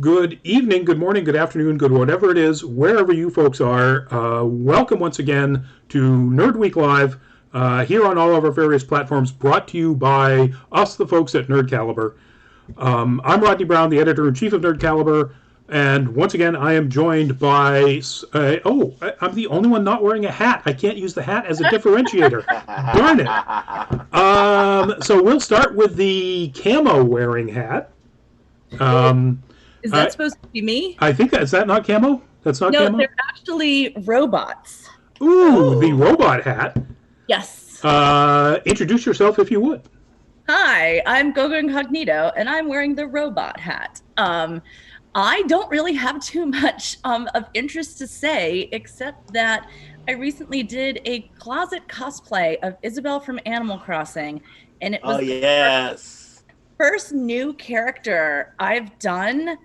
Good evening, good morning, good afternoon, good whatever it is, wherever you folks are. Welcome once again to Nerd Week Live here on all of our various platforms, brought to you by us, the folks at Nerd Caliber. I'm Rodney Brown, the editor-in-chief of Nerd Caliber, and once again, I am joined by... I'm the only one not wearing a hat. I can't use the hat as a differentiator. Darn it. So we'll start with the camo-wearing hat. Is that supposed to be me? I think is that not camo? That's not camo? No, they're actually robots. Ooh, the robot hat. Yes. Introduce yourself if you would. Hi, I'm Gogo Incognito, and I'm wearing the robot hat. I don't really have too much of interest to say, except that I recently did a closet cosplay of Isabelle from Animal Crossing, and it was the first new character I've done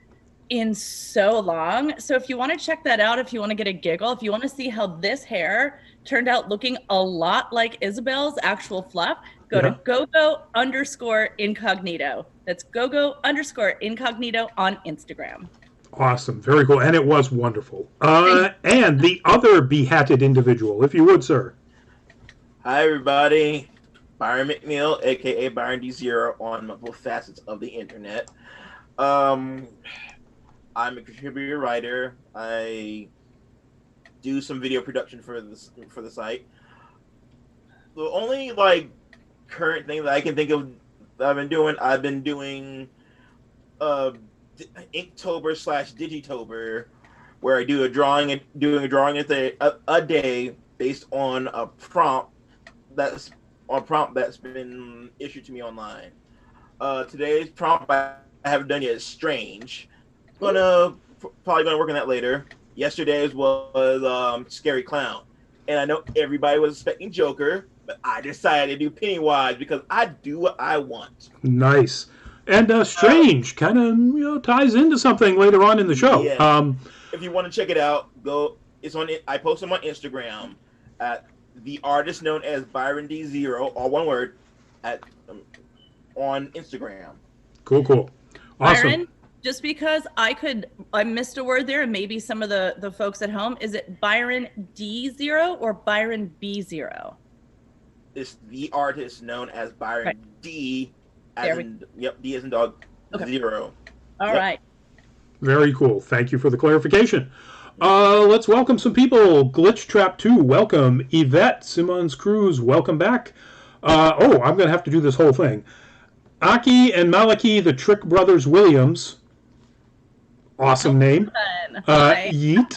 in so long. So if you want to check that out, if you want to get a giggle, if you want to see how this hair turned out looking a lot like Isabelle's actual fluff, go to gogo_incognito. That's gogo_incognito on Instagram. Awesome. Very cool. And it was wonderful. And the other behatted individual, if you would, sir. Hi, everybody. Byron McNeil, a.k.a. Byron D0 on multiple facets of the internet. I'm a contributor writer. I do some video production for the site. The only current thing that I can think of that I've been doing Inktober/Digitober, where I do doing a drawing a day based on a prompt that's been issued to me online. Today's prompt I haven't done yet is strange. Probably gonna work on that later. Yesterday's was Scary Clown, and I know everybody was expecting Joker, but I decided to do Pennywise because I do what I want. Nice. And strange kind of ties into something later on in the show. Yeah. If you want to check it out, it's on. I post them on Instagram at the artist known as Byron D0, all one word, on Instagram. Cool. Awesome. Byron, just because I missed a word there, and maybe some of the folks at home, is it Byron D0 or Byron B0? It's the artist known as Byron D, D as in dog, 0. All right. Very cool. Thank you for the clarification. Let's welcome some people. Glitch Trap 2, welcome. Yvette Simmons Cruz, welcome back. I'm going to have to do this whole thing. Aki and Malaki, the Trick Brothers Williams. Awesome name. Yeet.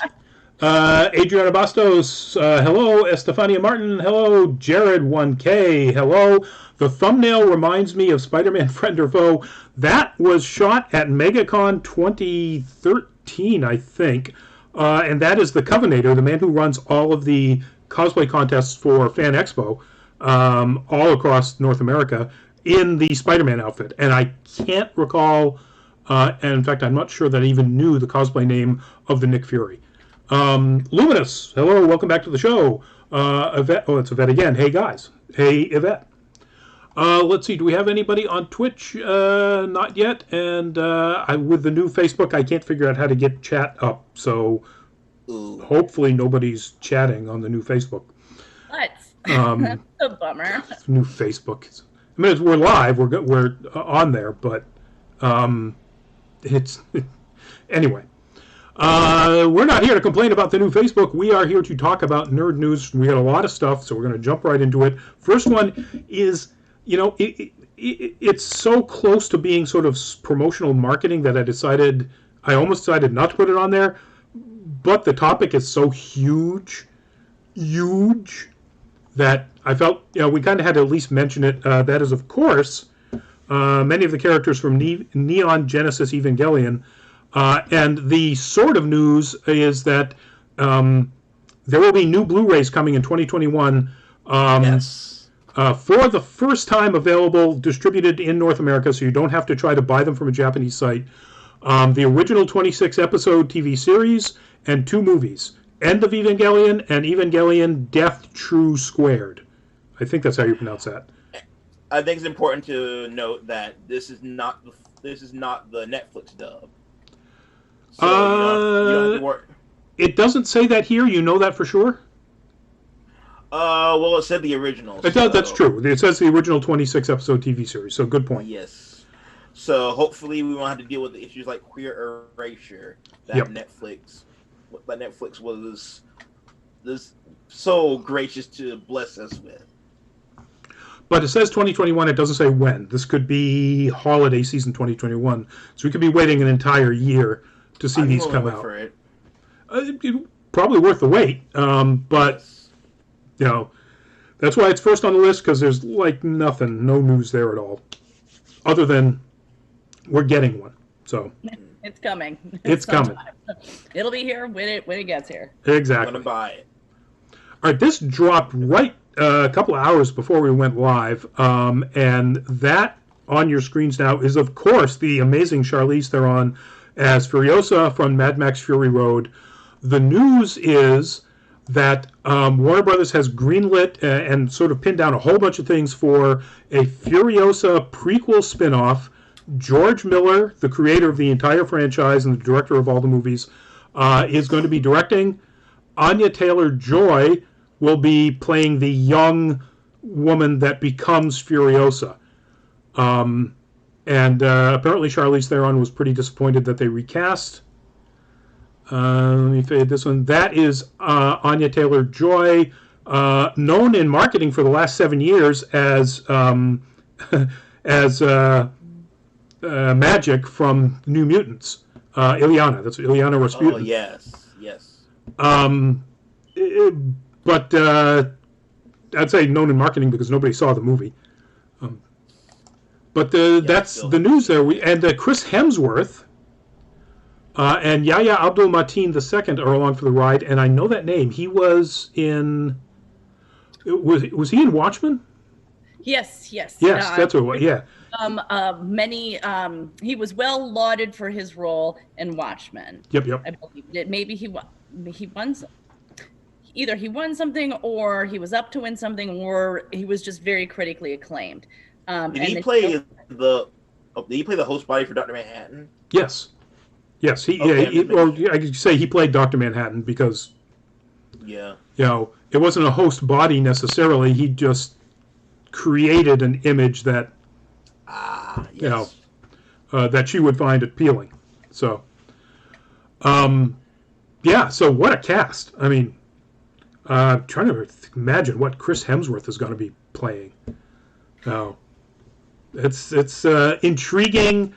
Adriana Bastos, hello. Estefania Martin, hello. Jared 1K, hello. The thumbnail reminds me of Spider-Man Friend or Foe. That was shot at MegaCon 2013, I think. And that is the Covenator, the man who runs all of the cosplay contests for Fan Expo all across North America in the Spider-Man outfit. And I can't recall, and in fact, I'm not sure that I even knew the cosplay name of the Nick Fury. Luminous, hello, welcome back to the show. Yvette, it's Yvette again. Hey, guys. Hey, Yvette. Let's see, do we have anybody on Twitch? Not yet. And with the new Facebook, I can't figure out how to get chat up. So hopefully nobody's chatting on the new Facebook. What? That's a bummer. New Facebook. I mean, we're live. We're on there, but anyway. We're not here to complain about the new Facebook. We are here to talk about nerd news. We got a lot of stuff, so we're going to jump right into it. First one is, it's so close to being sort of promotional marketing that I almost decided not to put it on there. But the topic is so huge, that I felt, we kind of had to at least mention it. That is, of course, many of the characters from Neon Genesis Evangelion. And the sort of news is that there will be new Blu-rays coming in 2021. For the first time available, distributed in North America, so you don't have to try to buy them from a Japanese site. The original 26-episode TV series and 2 movies. End of Evangelion and Evangelion Death True Squared. I think that's how you pronounce that. I think it's important to note that this is not the Netflix dub. So you don't have to worry. It doesn't say that here. You know that for sure? Well, it said the original. It does, that's true. It says the original 26-episode TV series, so good point. Yes. So hopefully we won't have to deal with the issues like queer erasure that Netflix was so gracious to bless us with. But it says 2021. It doesn't say when. This could be holiday season 2021. So we could be waiting an entire year to see these come out. For it. Probably worth the wait. But, you know, that's why it's first on the list, because there's like nothing, no news there at all. Other than we're getting one. So it's coming. It's coming. It'll be here when it gets here. Exactly. I'm going to buy it. All right, this dropped right a couple of hours before we went live, and that on your screens now is, of course, the amazing Charlize Theron as Furiosa from Mad Max Fury Road. The news is that Warner Brothers has greenlit and sort of pinned down a whole bunch of things for a Furiosa prequel spin-off. George Miller, the creator of the entire franchise and the director of all the movies, is going to be directing. Anya Taylor-Joy will be playing the young woman that becomes Furiosa. And apparently Charlize Theron was pretty disappointed that they recast. Let me fade this one. That is Anya Taylor-Joy, known in marketing for the last 7 years as Magic from New Mutants. Ileana. That's Ileana Rasputin. Oh, yes. But I'd say known in marketing because nobody saw the movie. But that's the news there. And Chris Hemsworth and Yahya Abdul-Mateen II are along for the ride, and I know that name. He was in... Was he in Watchmen? Yes. Yes, that's what it was, yeah. He was well lauded for his role in Watchmen. Yep. I believe it. Maybe he won either he won something, or he was up to win something, or he was just very critically acclaimed. Did he play the host body for Dr. Manhattan? Yes. Or I could say he played Dr. Manhattan because, it wasn't a host body necessarily. He just created an image that, that she would find appealing. So, so what a cast. I mean, I'm trying to imagine what Chris Hemsworth is going to be playing. It's intriguing.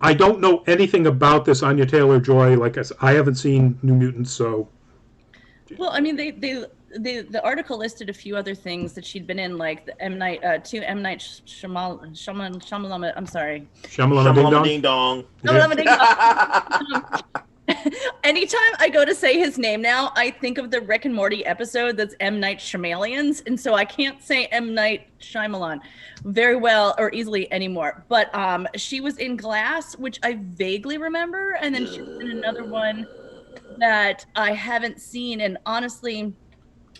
I don't know anything about this Anya Taylor-Joy. Like I haven't seen New Mutants, so. Well, I mean, the article listed a few other things that she'd been in, like the M. Night Shyamalan. I'm sorry. Shyamalan Ding Dong. Shyamalan Ding Dong. Anytime I go to say his name now, I think of the Rick and Morty episode that's M. Night Shyamalan, and so I can't say M. Night Shyamalan very well or easily anymore. But she was in Glass, which I vaguely remember, and then she was in another one that I haven't seen, and honestly,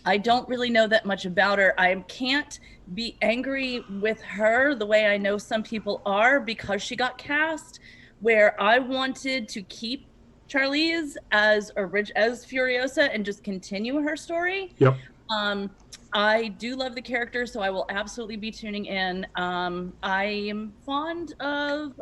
I don't really know that much about her. I can't be angry with her the way I know some people are because she got cast, where I wanted to keep Charlize as Furiosa and just continue her story. Yep. I do love the character, so I will absolutely be tuning in. I am fond of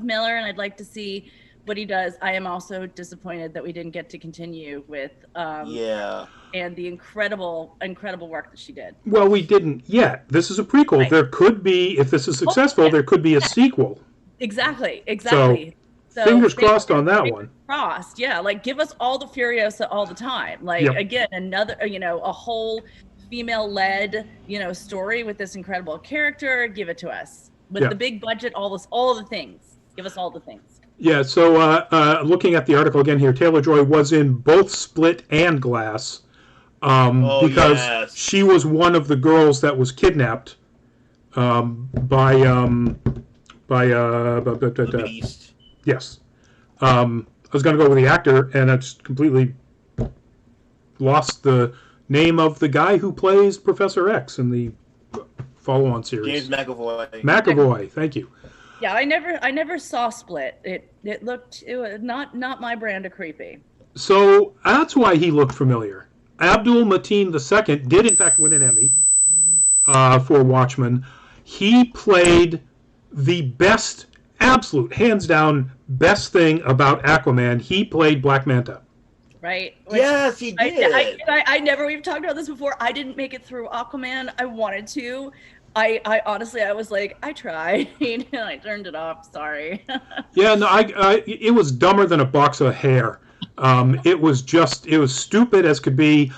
Miller, and I'd like to see what he does. I am also disappointed that we didn't get to continue with and the incredible work that she did. Well, we didn't yet. This is a prequel. Right. There could be, if this is successful, there could be a sequel. Exactly. So fingers crossed on that one. Crossed, yeah. Like, give us all the Furiosa all the time. Like, again, another, a whole female-led, story with this incredible character. Give it to us with the big budget. All the things. Give us all the things. Yeah. So, looking at the article again here, Taylor-Joy was in both Split and Glass, because she was one of the girls that was kidnapped by the Beast. Yes. I was going to go with the actor, and I just completely lost the name of the guy who plays Professor X in the follow-on series. James McAvoy. McAvoy, thank you. Yeah, I never saw Split. It was not my brand of creepy. So that's why he looked familiar. Abdul Mateen II did in fact win an Emmy for Watchmen. He played the best, absolute, hands down, best thing about Aquaman. He played Black Manta. Right? Yes, he did. I never, we've talked about this before. I didn't make it through Aquaman. I wanted to. I honestly, I was like, I tried. And I turned it off. Sorry. Yeah, no, it was dumber than a box of hair. It was stupid as could be.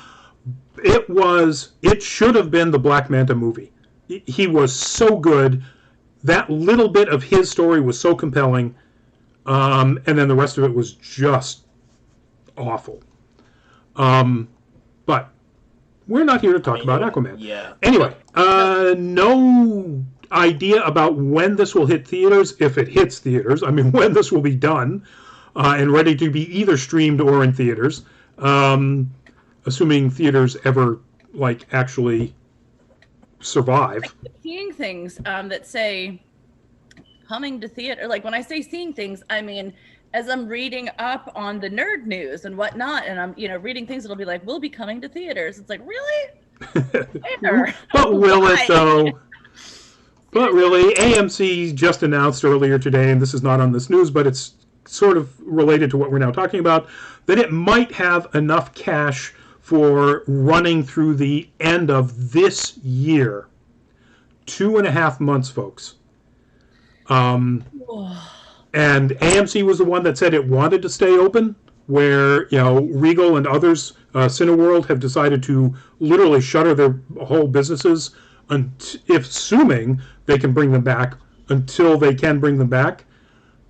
It should have been the Black Manta movie. He was so good. That little bit of his story was so compelling. And then the rest of it was just awful. But we're not here to talk about Aquaman. Yeah. Anyway, no idea about when this will hit theaters, if it hits theaters. I mean, when this will be done and ready to be either streamed or in theaters. Assuming theaters ever, actually survive. Seeing things that say coming to theater, like when I say seeing things, I mean, as I'm reading up on the nerd news and whatnot, and I'm, reading things that'll be like, we'll be coming to theaters. It's like, really? Where? But will it, though? But really, AMC just announced earlier today, and this is not on this news, but it's sort of related to what we're now talking about, that it might have enough cash for running through the end of this year. 2.5 months, folks. And AMC was the one that said it wanted to stay open, where, Regal and others, Cineworld, have decided to literally shutter their whole businesses, assuming they can bring them back, until they can bring them back.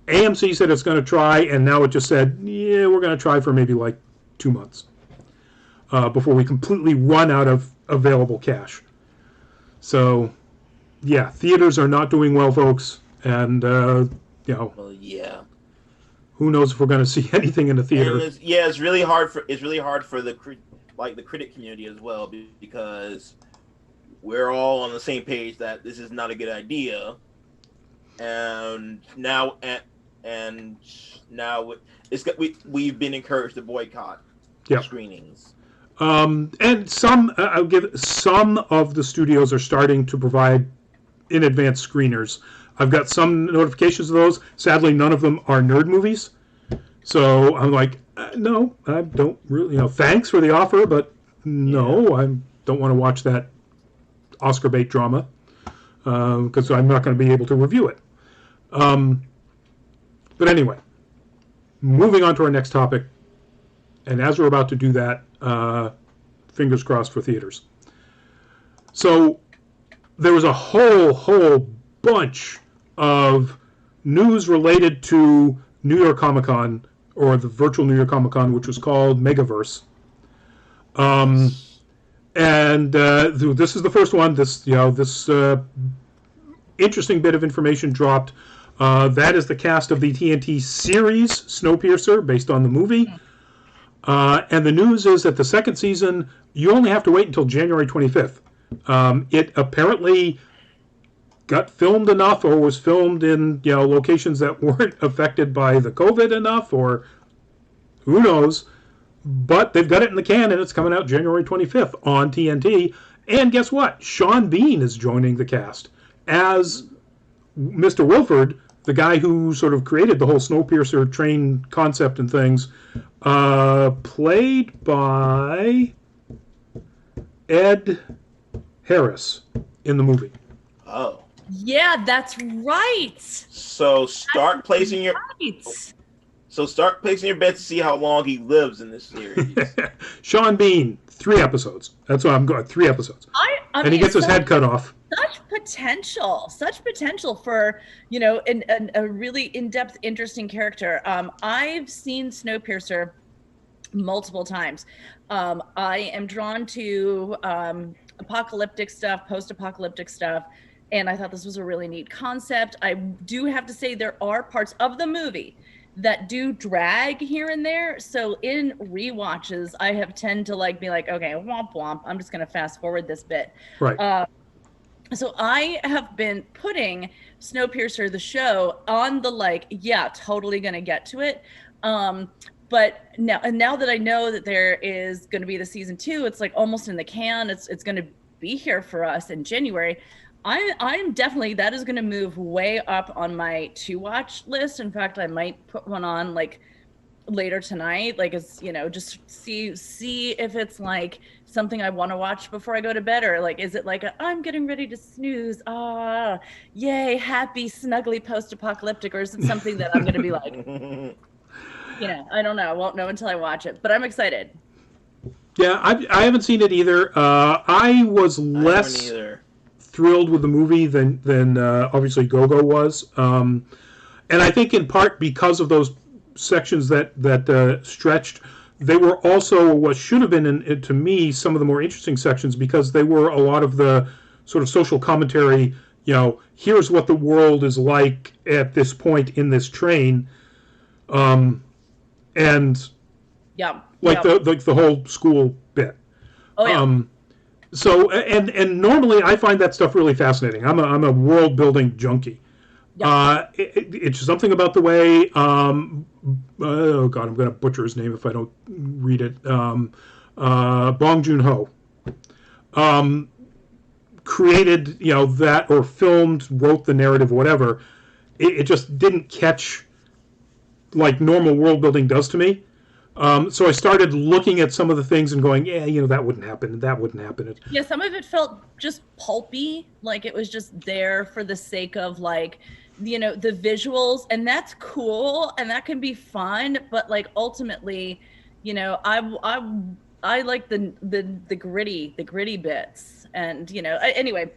AMC said it's going to try, and now it just said, yeah, we're going to try for maybe 2 months before we completely run out of available cash. So, yeah, theaters are not doing well, folks, and Well, yeah. Who knows if we're going to see anything in the theater? It's really hard for the critic community as well, because we're all on the same page that this is not a good idea, and now we've been encouraged to boycott screenings. And some of the studios are starting to provide in advance screeners. I've got some notifications of those. Sadly, none of them are nerd movies. So I'm like, no, I don't really, thanks for the offer, but no, I don't want to watch that Oscar bait drama because I'm not going to be able to review it. But anyway, moving on to our next topic. And as we're about to do that, fingers crossed for theaters. So there was a whole bunch of news related to New York Comic Con, or the virtual New York Comic Con, which was called Megaverse. And this is the first one. This interesting bit of information dropped. That is the cast of the TNT series Snowpiercer, based on the movie. And the news is that the second season, you only have to wait until January 25th. It apparently got filmed enough, or was filmed in locations that weren't affected by the COVID enough, or who knows. But they've got it in the can, and it's coming out January 25th on TNT. And guess what? Sean Bean is joining the cast as Mr. Wilford, the guy who sort of created the whole Snowpiercer train concept and things, played by Ed Harris in the movie. Oh. Yeah, that's right. So start placing your bets to see how long he lives in this series. Sean Bean, 3 episodes. That's what I'm going. 3 episodes. And he gets his head cut off. Such potential for a really in-depth, interesting character. I've seen Snowpiercer multiple times. I am drawn to apocalyptic stuff, post-apocalyptic stuff, and I thought this was a really neat concept. I do have to say there are parts of the movie that do drag here and there. So in rewatches, I have tend to be like, okay, womp womp. I'm just going to fast forward this bit. Right. So I have been putting Snowpiercer the show on the like, yeah, totally gonna get to it. But now that I know that there is going to be the season 2, it's like almost in the can. It's going to be here for us in January. I'm definitely, that is going to move way up on my to watch list. In fact, I might put one on like later tonight, like, as you know, just see if it's like something I want to watch before I go to bed, or like, is it like I'm getting ready to snooze, yay, happy snuggly post-apocalyptic, or is it something that I'm going to be like, I don't know, I won't know until I watch it, but I'm excited. Yeah, I haven't seen it either. I was less thrilled with the movie than obviously Gogo was, and I think in part because of those sections that stretched. They were also what should have been, to me, some of the more interesting sections, because they were a lot of the sort of social commentary. Here's what the world is like at this point in this train, and the whole school bit. Oh yeah. So and normally I find that stuff really fascinating. I'm a world building junkie. Yep. It's something about the way. Oh God, I'm going to butcher his name if I don't read it. Bong Joon-ho created, that, or filmed, wrote the narrative, whatever. It just didn't catch like normal world building does to me. So I started looking at some of the things and going, yeah, that wouldn't happen. That wouldn't happen. Yeah, some of it felt just pulpy, like it was just there for the sake of like, the visuals, and that's cool and that can be fun, but like ultimately, I like the gritty bits, and anyway,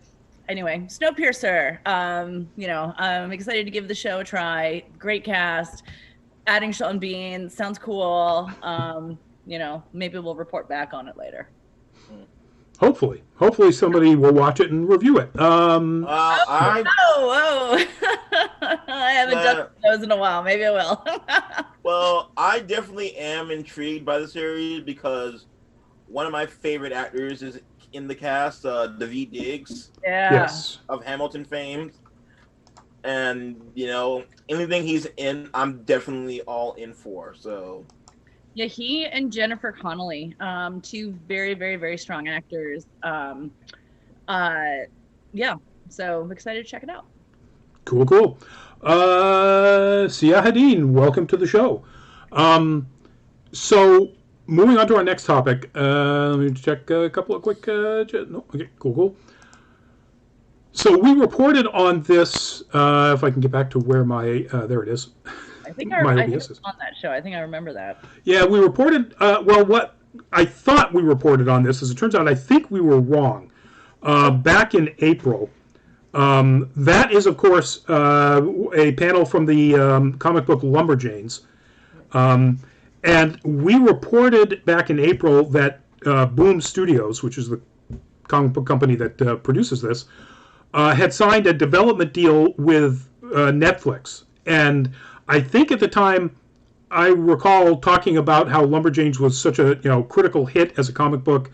Snowpiercer. I'm excited to give the show a try. Great cast. Adding Sean Bean sounds cool. Maybe we'll report back on it later. Hopefully somebody will watch it and review it. I haven't done those in a while. Maybe I will. Well, I definitely am intrigued by the series because one of my favorite actors is in the cast, Daveed Diggs, yes, of Hamilton fame, and anything he's in, I'm definitely all in for. So. Yeah, he and Jennifer Connelly, two very, very, very strong actors. So I'm excited to check it out. Cool. Sia Hadeen, welcome to the show. So moving on to our next topic. Let me check a couple of quick. Okay, cool. So we reported on this. If I can get back to where my there it is. I think I was on that show. I think I remember that. Yeah, we reported. What I thought we reported on this, as it turns out, I think we were wrong. Back in April, that is, of course, a panel from the comic book Lumberjanes, and we reported back in April that Boom Studios, which is the comic book company that produces this, had signed a development deal with Netflix, and I think at the time, I recall talking about how Lumberjanes was such a critical hit as a comic book,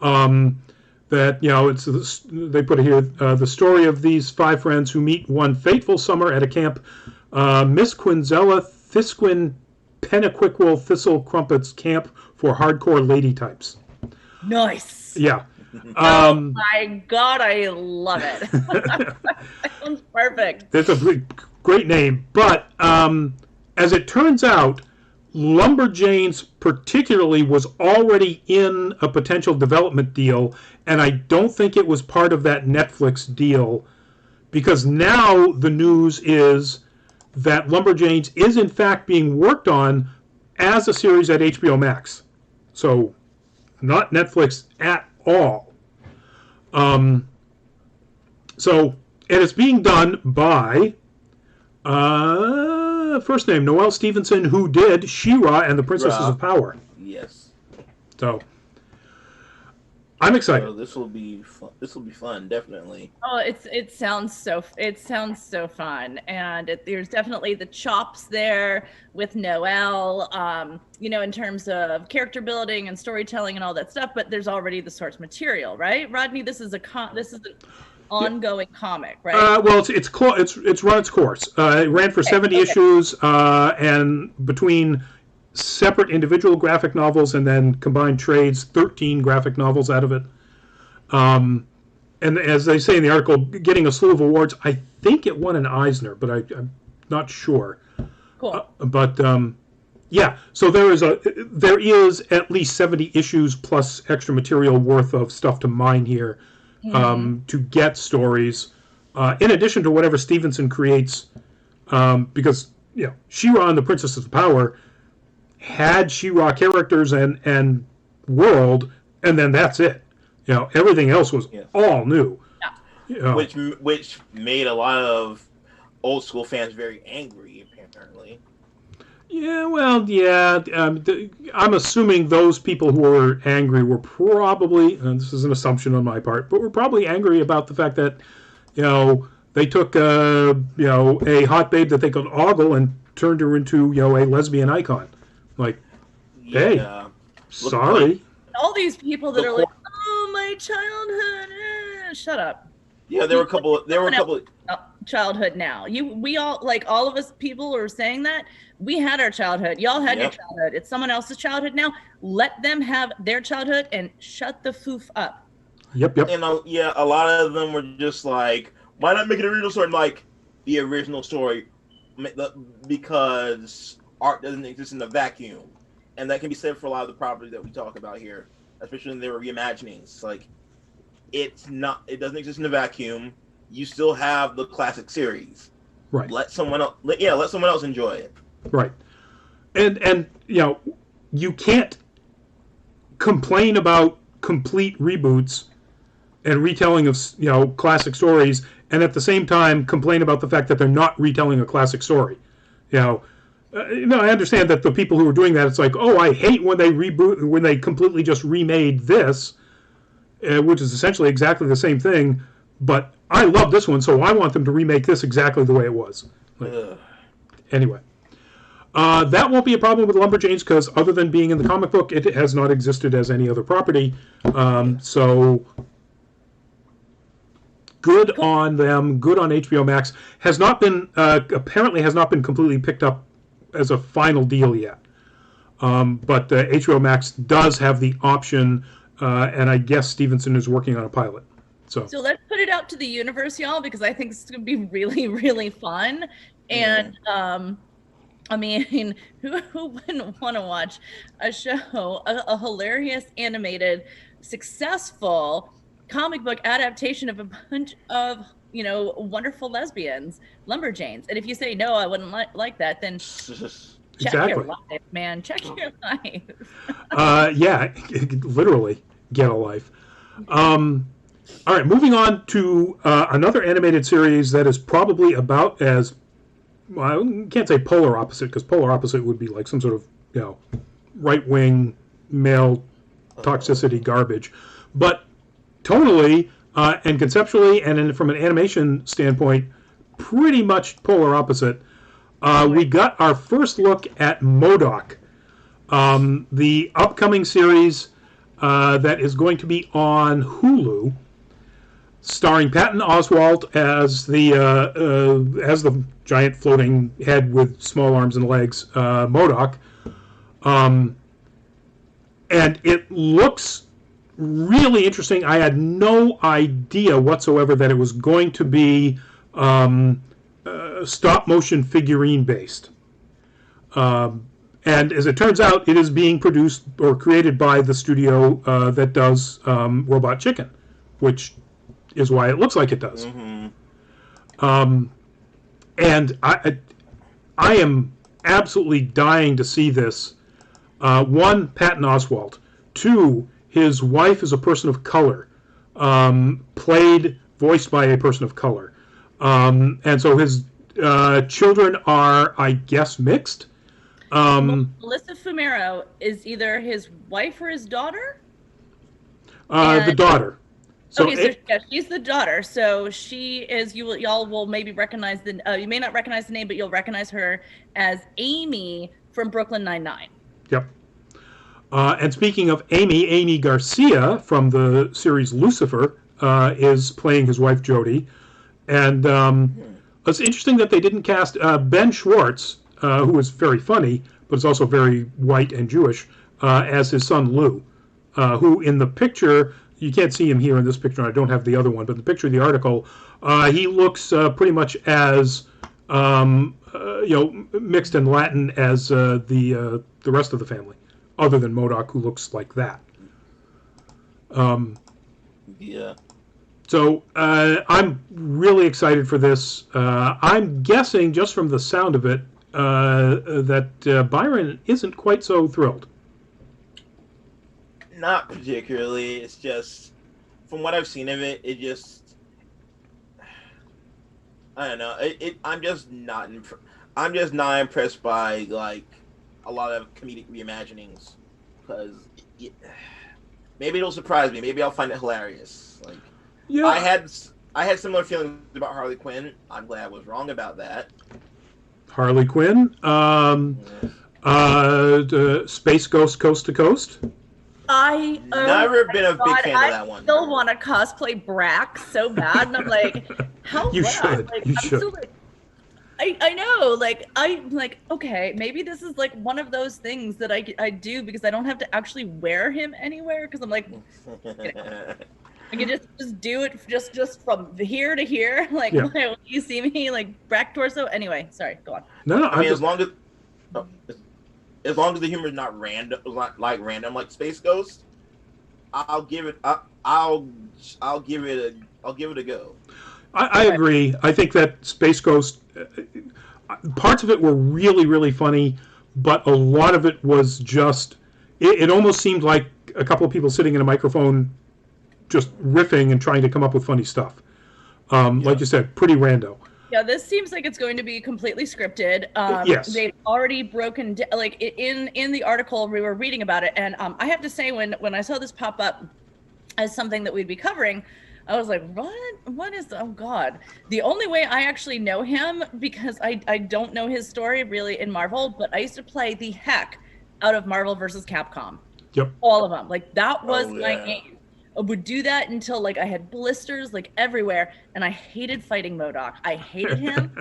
that it's they put it here, the story of these 5 friends who meet one fateful summer at a camp, Miss Quinzella Thisquin Pennaquiquel Thistle Crumpet's camp for hardcore lady types. Nice. Yeah. Oh my God, I love it. That sounds perfect. That's a great name, but as it turns out, Lumberjanes particularly was already in a potential development deal, and I don't think it was part of that Netflix deal, because now the news is that Lumberjanes is in fact being worked on as a series at HBO Max. So not Netflix at all. So, and it's being done by first name Noelle Stevenson, who did She-Ra and the Princesses of Power. Yes. So I'm excited. So this will be fun. This will be fun, definitely. Oh, it sounds so fun, and there's definitely the chops there with Noelle, in terms of character building and storytelling and all that stuff. But there's already the source material, right, Rodney? This is ongoing comic, right? Well, it's run its course. It ran for 70 issues, and between separate individual graphic novels and then combined trades, 13 graphic novels out of it. And as they say in the article, getting a slew of awards. I think it won an Eisner, but I'm not sure. Cool. Yeah, so there is at least 70 issues plus extra material worth of stuff to mine here, to get stories, in addition to whatever Stevenson creates, because She-Ra and the Princess of Power had She-Ra characters and world, and then that's it. Everything else was all new. Yeah. Which made a lot of old school fans very angry, apparently. Yeah, well, yeah. I'm assuming those people who were angry were probably, and this is an assumption on my part, but were probably angry about the fact that, they took, a hot babe that they could ogle and turned her into, a lesbian icon. Like, hey, sorry. All these people that are like, oh, my childhood, shut up. Yeah, there were a couple. Childhood now. We all, like, all of us people are saying that. We had our childhood. Y'all had your childhood. It's someone else's childhood now. Let them have their childhood and shut the foof up. Yep. And a lot of them were just like, why not make it an original story? Like the original story, because art doesn't exist in a vacuum, and that can be said for a lot of the properties that we talk about here, especially when they were reimaginings. Like, it doesn't exist in a vacuum. You still have the classic series. Right. Let someone else enjoy it. Right. And you can't complain about complete reboots and retelling of classic stories, and at the same time complain about the fact that they're not retelling a classic story. I understand that the people who are doing that, it's like, oh, I hate when they completely just remade this, which is essentially exactly the same thing, but I love this one, so I want them to remake this exactly the way it was. Anyway. That won't be a problem with Lumberjanes, because other than being in the comic book, it has not existed as any other property. So good on them. Good on HBO Max. Apparently has not been completely picked up as a final deal yet. But HBO Max does have the option, and I guess Stevenson is working on a pilot. So let's put it out to the universe, y'all, because I think it's going to be really, really fun. And I mean, who wouldn't want to watch a show, a hilarious, animated, successful comic book adaptation of a bunch of, wonderful lesbians, Lumberjanes? And if you say, no, I wouldn't like that, then check your life, man. Check your life. Yeah, literally, get a life. All right, moving on to another animated series that is probably about as, well, I can't say polar opposite, because polar opposite would be like some sort of, right-wing male toxicity garbage. But tonally and conceptually and from an animation standpoint, pretty much polar opposite. We got our first look at M.O.D.O.K, the upcoming series that is going to be on Hulu, starring Patton Oswalt as the giant floating head with small arms and legs, M.O.D.O.K. And it looks really interesting. I had no idea whatsoever that it was going to be stop motion figurine based. And as it turns out, it is being produced or created by the studio that does Robot Chicken, which is why it looks like it does. And I am absolutely dying to see this. One, Patton Oswalt. Two, his wife is a person of color, voiced by a person of color. And so his children are, I guess, mixed. Melissa Fumero is either his wife or his daughter? The daughter. So she's the daughter. So she is. Y'all will maybe recognize you may not recognize the name, but you'll recognize her as Amy from Brooklyn Nine-Nine. Yep. And speaking of Amy Garcia from the series Lucifer, is playing his wife Jodie, and it's interesting that they didn't cast Ben Schwartz, who is very funny, but is also very white and Jewish, as his son Lou, who in the picture, you can't see him here in this picture, and I don't have the other one, but in the picture of the article, he looks pretty much as mixed in Latin as the rest of the family, other than M.O.D.O.K, who looks like that. Yeah. So I'm really excited for this. I'm guessing, just from the sound of it, that Byron isn't quite so thrilled. Not particularly. It's just, from what I've seen of it, it just, I don't know. I'm just not impressed by like a lot of comedic reimaginings, because maybe it'll surprise me. Maybe I'll find it hilarious. Like, yeah, I had similar feelings about Harley Quinn. I'm glad I was wrong about that. Harley Quinn, Space Ghost Coast to Coast. Never been a big fan of that one. I still want to cosplay Brack so bad, and I'm like, how? You should. Like, you should. Still, like, I know, like, I'm like, okay, maybe this is like one of those things that I do because I don't have to actually wear him anywhere, because I'm like, I can just do it just from here to here, like, yeah. When you see me, like, Brack torso. Anyway, sorry, go on. No, I mean, as long as the humor is not random, like Space Ghost, I'll give it a go. I agree. I think that Space Ghost, parts of it were really, really funny, but a lot of it was just, it almost seemed like a couple of people sitting in a microphone just riffing and trying to come up with funny stuff. Like you said, pretty rando. Yeah, this seems like it's going to be completely scripted. Yes. They've already broken, like, in the article we were reading about it, and I have to say, when I saw this pop up as something that we'd be covering, I was like, what is, oh God. The only way I actually know him, because I don't know his story really in Marvel, but I used to play the heck out of Marvel versus Capcom. Yep. All of them. Like, that was my game. I would do that until, like, I had blisters, like, everywhere, and I hated fighting M.O.D.O.K. I hated him,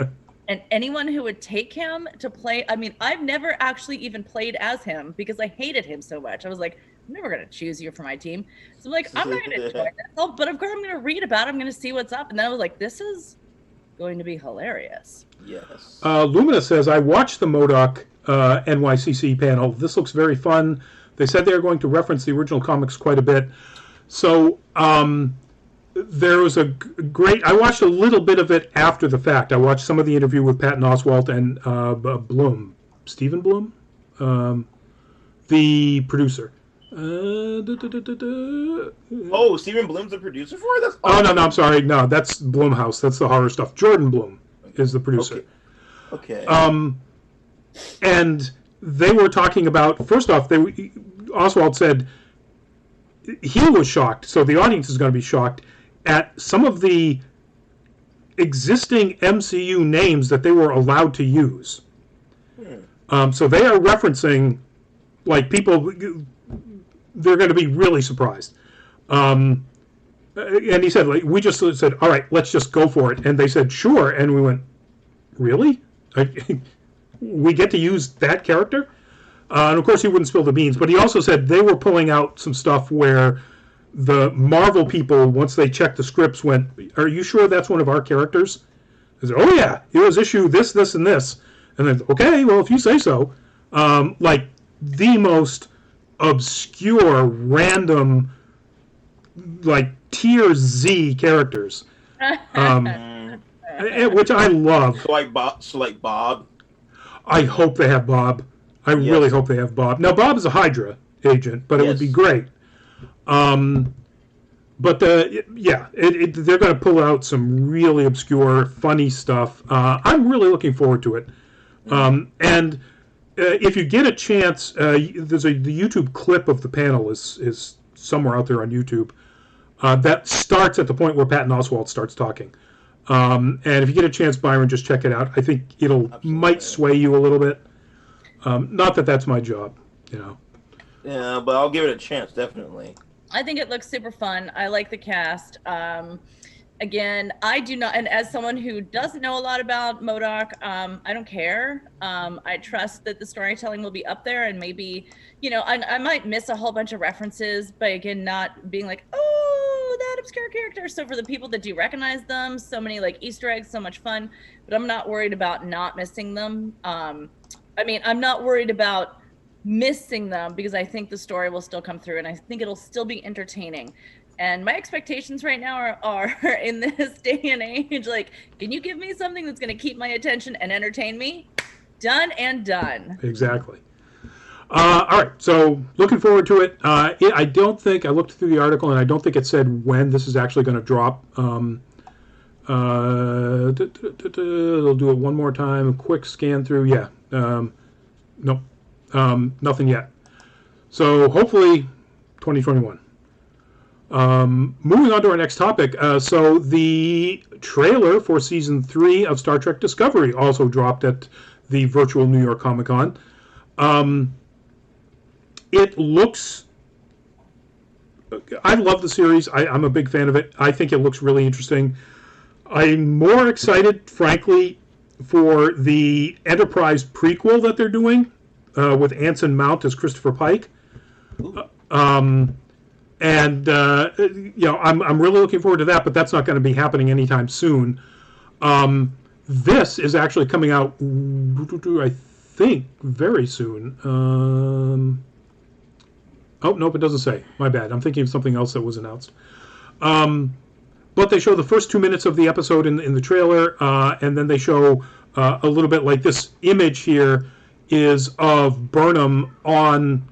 and anyone who would take him to play, I mean, I've never actually even played as him because I hated him so much. I was like, I'm never going to choose you for my team. So I'm like, I'm not going to join this, but of course I'm going to read about it. I'm going to see what's up. And then I was like, this is going to be hilarious. Yes. Lumina says, I watched the M.O.D.O.K. NYCC panel. This looks very fun. They said they are going to reference the original comics quite a bit. So there was a great, I watched a little bit of it after the fact. I watched some of the interview with Patton Oswalt and Bloom, Stephen Bloom, the producer. Oh, Stephen Bloom's the producer for it? That's awesome. Oh, no, I'm sorry. No, that's Blumhouse. That's the horror stuff. Jordan Bloom is the producer. Okay. And they were talking about, first off, Oswald said he was shocked, so the audience is going to be shocked, at some of the existing MCU names that they were allowed to use. So they are referencing, like, people, they're going to be really surprised. And he said, like, we just said, all right, let's just go for it. And they said, sure. And we went, really? We get to use that character? And of course, he wouldn't spill the beans. But he also said they were pulling out some stuff where the Marvel people, once they checked the scripts, went, are you sure that's one of our characters? I said, oh, yeah. It was issue this, this, and this. And then, okay, well, if you say so. Like, the most obscure, random, like, tier Z characters. Which I love. So like Bob? I hope they have Bob. I really hope they have Bob. Now, Bob is a Hydra agent, but it would be great. But they're going to pull out some really obscure, funny stuff. I'm really looking forward to it. And if you get a chance, there's the YouTube clip of the panel is somewhere out there on YouTube that starts at the point where Patton Oswalt starts talking. And if you get a chance, Byron, just check it out. I think might sway you a little bit. Not that that's my job, you know. Yeah, but I'll give it a chance, definitely. I think it looks super fun. I like the cast. Again, I do not, and as someone who doesn't know a lot about M.O.D.O.K, I don't care. I trust that the storytelling will be up there, and maybe, I might miss a whole bunch of references, but again, not being like, oh, that obscure character. So for the people that do recognize them, so many like Easter eggs, so much fun, but I'm not worried about not missing them. I'm not worried about missing them because I think the story will still come through, and I think it'll still be entertaining. And my expectations right now are in this day and age, like, can you give me something that's going to keep my attention and entertain me? Done and done. Exactly. All right, so looking forward to it. I don't think, I looked through the article, and I don't think it said when this is actually going to drop. They'll do it one more time, a quick scan through. Yeah. Nope. Nothing yet. So hopefully 2021. Moving on to our next topic. So the trailer for season 3 of Star Trek Discovery also dropped at the virtual New York Comic Con. It looks... I love the series. I'm a big fan of it. I think it looks really interesting. I'm more excited, frankly, for the Enterprise prequel that they're doing with Anson Mount as Christopher Pike. And I'm really looking forward to that, but that's not going to be happening anytime soon. This is actually coming out, I think, very soon. Oh, nope, it doesn't say. My bad. I'm thinking of something else that was announced. But they show the first 2 minutes of the episode in the trailer, and then they show a little bit like this image here is of Burnham on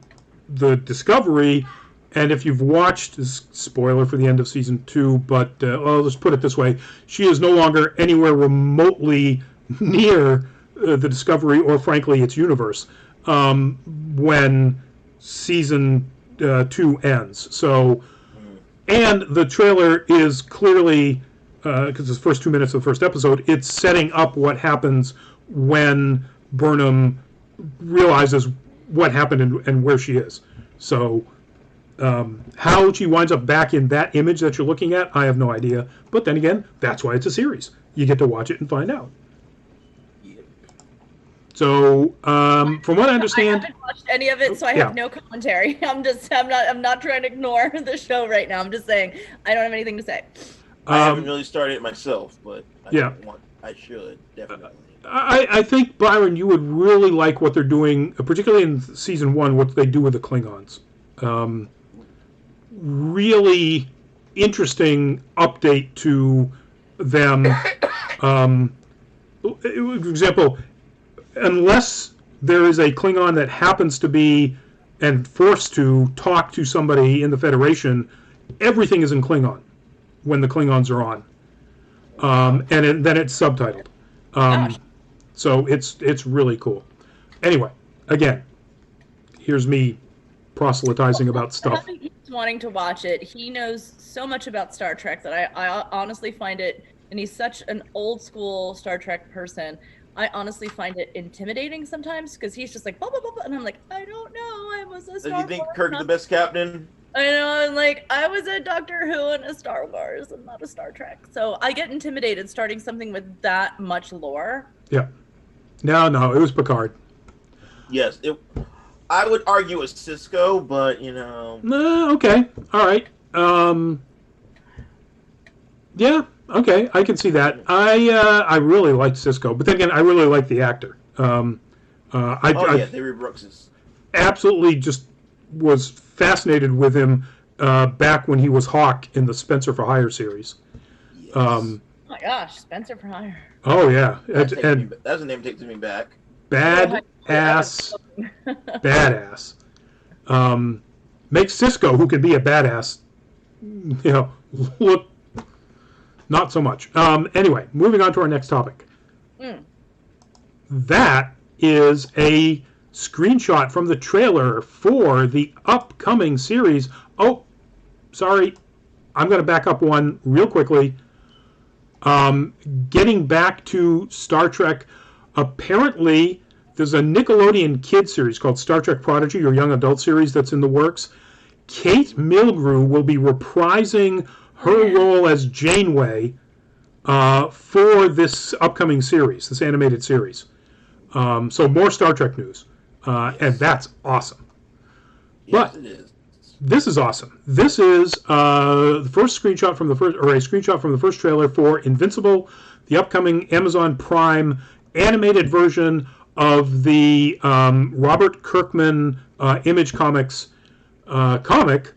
the Discovery. And if you've watched, spoiler for the end of season 2, but let's put it this way, she is no longer anywhere remotely near the Discovery or, frankly, its universe when season 2 ends. So, and the trailer is clearly, because it's the first 2 minutes of the first episode, it's setting up what happens when Burnham realizes what happened and where she is. So... how she winds up back in that image that you're looking at, I have no idea. But then again, that's why it's a series. You get to watch it and find out. So, from what I understand, I haven't watched any of it, so I have no commentary. I'm not trying to ignore the show right now. I'm just saying I don't have anything to say. I haven't really started it myself, but I should definitely. I think, Byron, you would really like what they're doing, particularly in season 1, what they do with the Klingons. Really interesting update to them. For example, unless there is a Klingon that happens to be and forced to talk to somebody in the Federation, everything is in Klingon when the Klingons are on, and then it's subtitled. So it's really cool. Anyway, again, here's me proselytizing about stuff. He's wanting to watch it. He knows so much about Star Trek that I honestly find it, and he's such an old school Star Trek person. I honestly find it intimidating sometimes because he's just like blah blah blah, blah, and I'm like, I don't know. I was a Star Wars. Do you think Kirk's the best captain? I know, and like I was a Doctor Who and a Star Wars and not a Star Trek, so I get intimidated starting something with that much lore. Yeah. No, it was Picard. Yes, I would argue it's Cisco, but No, okay, all right. Yeah, okay, I can see that. I really liked Cisco, but then again, I really liked the actor. Avery Brooks is absolutely just was fascinated with him back when he was Hawk in the Spencer for Hire series. Yes. Oh my gosh, Spencer for Hire. Oh yeah, that's a name takes me back. Badass. Makes Cisco, who can be a badass, look not so much. Anyway, moving on to our next topic. That is a screenshot from the trailer for the upcoming series. Oh, sorry. I'm going to back up one real quickly. Getting back to Star Trek, apparently there's a Nickelodeon kid series called Star Trek Prodigy, or young adult series that's in the works. Kate Mulgrew will be reprising her role as Janeway for this upcoming series, this animated series. So more Star Trek news, and that's awesome. Yes, But it is. this is awesome. This is the first screenshot from the first, or a screenshot from the first trailer for Invincible, the upcoming Amazon Prime animated version of the Robert Kirkman Image Comics comic,